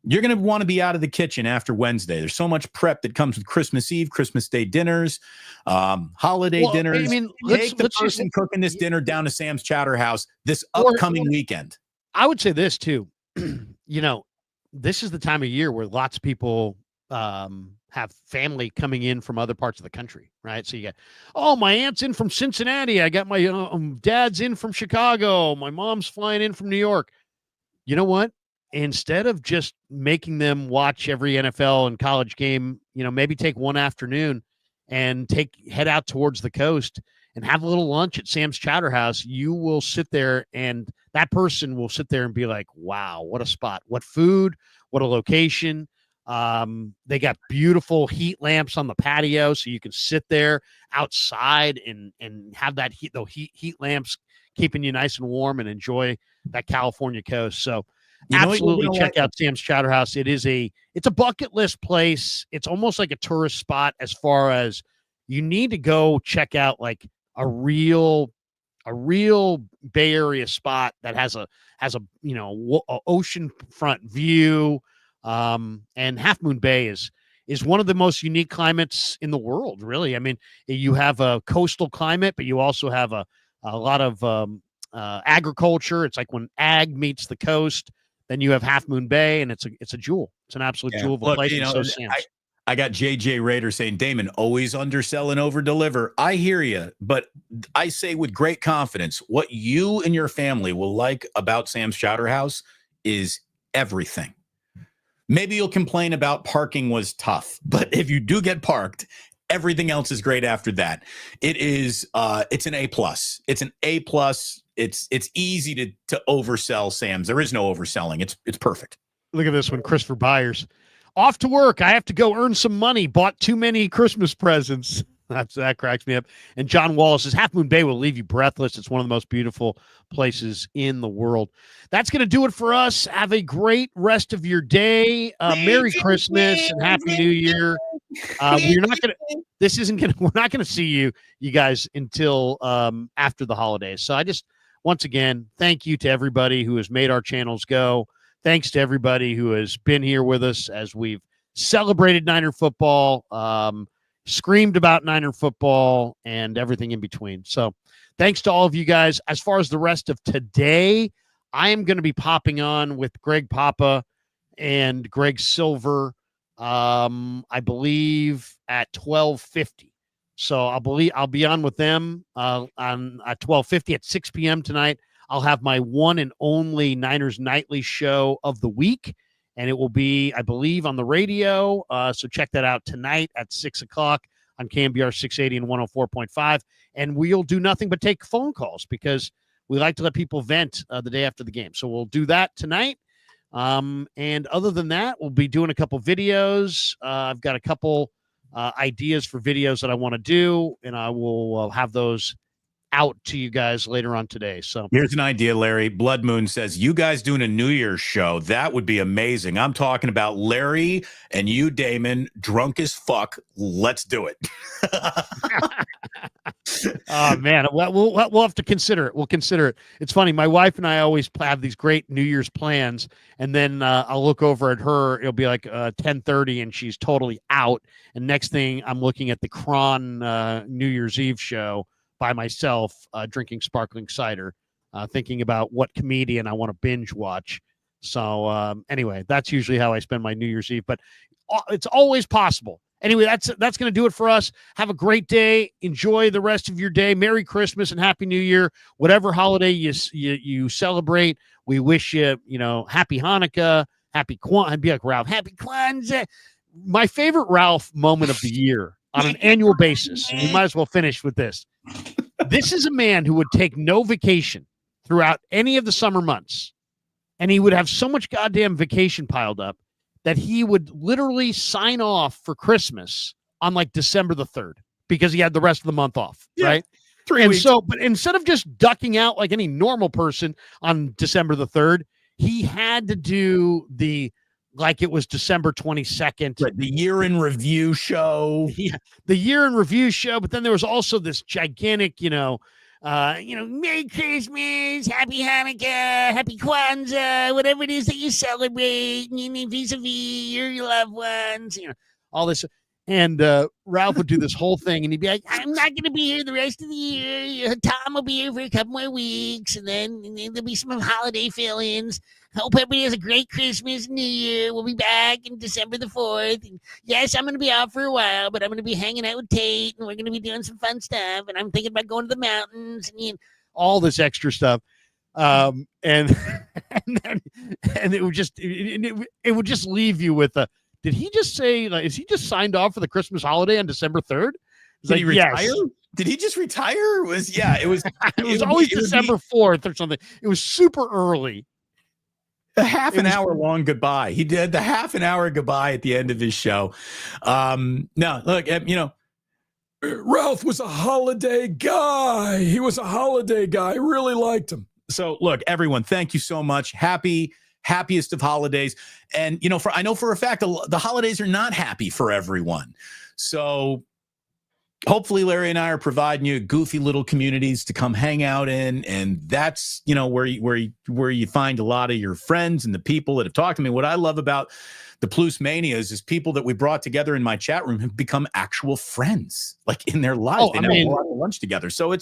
You're going to want to be out of the kitchen after Wednesday. There's so much prep that comes with Christmas Eve, Christmas Day dinners, holiday dinners. I mean, take the person cooking this dinner down to Sam's Chowder House this upcoming weekend. I would say this too. This is the time of year where lots of people have family coming in from other parts of the country, right? So you got, my aunt's in from Cincinnati. I got my dad's in from Chicago. My mom's flying in from New York. You know what? Instead of just making them watch every NFL and college game, maybe take one afternoon and head out towards the coast and have a little lunch at Sam's Chowder House. You will sit there and that person will sit there and be like, wow, what a spot, what food, what a location. They got beautiful heat lamps on the patio. So you can sit there outside and have that heat lamps keeping you nice and warm and enjoy that California coast. So absolutely check out Sam's Chowder House. It's a bucket list place. It's almost like a tourist spot as far as you need to go check out like a real Bay Area spot that has a ocean front view. And Half Moon Bay is one of the most unique climates in the world, really. I mean, you have a coastal climate, but you also have a lot of agriculture. It's like when ag meets the coast. Then you have Half Moon Bay, and it's a jewel. It's an absolute jewel of a place. I got JJ Rader saying, Damon, always undersell and over deliver. I hear you, but I say with great confidence, what you and your family will like about Sam's Chowder House is everything. Maybe you'll complain about parking was tough, but if you do get parked, everything else is great after that. It's an A+. It's an A+. It's easy to oversell Sam's. There is no overselling. It's perfect. Look at this one, Christopher Byers. Off to work. I have to go earn some money. Bought too many Christmas presents. That cracks me up. And John Wallace says, Half Moon Bay will leave you breathless. It's one of the most beautiful places in the world. That's going to do it for us. Have a great rest of your day. Merry Christmas and Happy New Year. We're not going to see you guys until after the holidays. So I just, once again, thank you to everybody who has made our channels go. Thanks to everybody who has been here with us as we've celebrated Niner football, screamed about Niner football, and everything in between. So thanks to all of you guys. As far as the rest of today, I am going to be popping on with Greg Papa and Greg Silver, I believe at 12:50. So I'll be on with them at 12:50 at 6 p.m. tonight. I'll have my one and only Niners Nightly show of the week, and it will be, I believe, on the radio. So check that out tonight at 6 o'clock on KMBR 680 and 104.5. And we'll do nothing but take phone calls because we like to let people vent the day after the game. So we'll do that tonight. And other than that, we'll be doing a couple videos. I've got a couple ideas for videos that I want to do, and I will have those out to you guys later on today. So here's an idea, Larry. Blood Moon says, you guys doing a New Year's show. That would be amazing. I'm talking about Larry and you, Damon, drunk as fuck. Let's do it. Oh, man. We'll have to consider it. We'll consider it. It's funny. My wife and I always have these great New Year's plans. And then I'll look over at her. It'll be like 10:30 and she's totally out. And next thing I'm looking at the Cron New Year's Eve show by myself, drinking sparkling cider, thinking about what comedian I want to binge watch. So anyway, that's usually how I spend my New Year's Eve. But it's always possible. Anyway, that's going to do it for us. Have a great day. Enjoy the rest of your day. Merry Christmas and Happy New Year. Whatever holiday you celebrate, we wish you, Happy Hanukkah, Happy I'd be like Ralph, Happy Kwanzaa. My favorite Ralph moment of the year on an annual basis. We might as well finish with this. This is a man who would take no vacation throughout any of the summer months, and he would have so much goddamn vacation piled up that he would literally sign off for Christmas on like December the 3rd because he had the rest of the month off, right? 3 weeks. So, but instead of just ducking out like any normal person on December the 3rd, he had to do like it was December 22nd. Right, the year in review show. Yeah, the year in review show. But then there was also this gigantic, Merry Christmas, Happy Hanukkah, Happy Kwanzaa, whatever it is that you celebrate, vis-a-vis your loved ones, all this. And Ralph would do this whole thing, and he'd be like, I'm not going to be here the rest of the year. Tom will be here for a couple more weeks, and then there'll be some holiday fill-ins. Hope everybody has a great Christmas and New Year. We'll be back in December the 4th. And yes, I'm going to be out for a while, but I'm going to be hanging out with Tate, and we're going to be doing some fun stuff. And I'm thinking about going to the mountains and all this extra stuff. And it would just leave you with a. Did he just say? Like, is he just signed off for the Christmas holiday on December 3rd? Did he retire? Yes. Did he just retire? It was. It was always December 4th or something. It was super early. A half an hour long goodbye. He did the half an hour goodbye at the end of his show. No, look, Ralph was a holiday guy. He was a holiday guy. I really liked him. So look, everyone, thank you so much. Happiest of holidays. And, I know for a fact the holidays are not happy for everyone. So hopefully Larry and I are providing you goofy little communities to come hang out in. And that's, where you find a lot of your friends and the people that have talked to me. What I love about the Plus Manias is people that we brought together in my chat room have become actual friends, like in their lives. They never go out to lunch together. So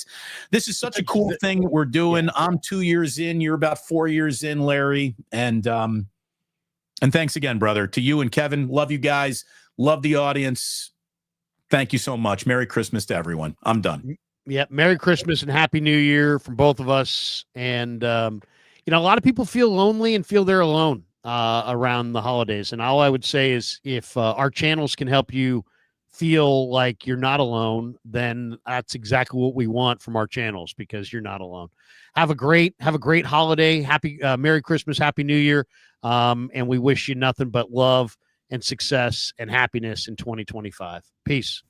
this is such a cool thing that we're doing. Yeah. I'm 2 years in, you're about 4 years in, Larry. And thanks again, brother, to you and Kevin. Love you guys. Love the audience. Thank you so much. Merry Christmas to everyone. I'm done. Yeah. Merry Christmas and Happy New Year from both of us. And, a lot of people feel lonely and feel they're alone around the holidays. And all I would say is if our channels can help you feel like you're not alone, then that's exactly what we want from our channels, because you're not alone. Have a great holiday. Happy Merry Christmas, Happy New Year. And we wish you nothing but love and success and happiness in 2025. Peace.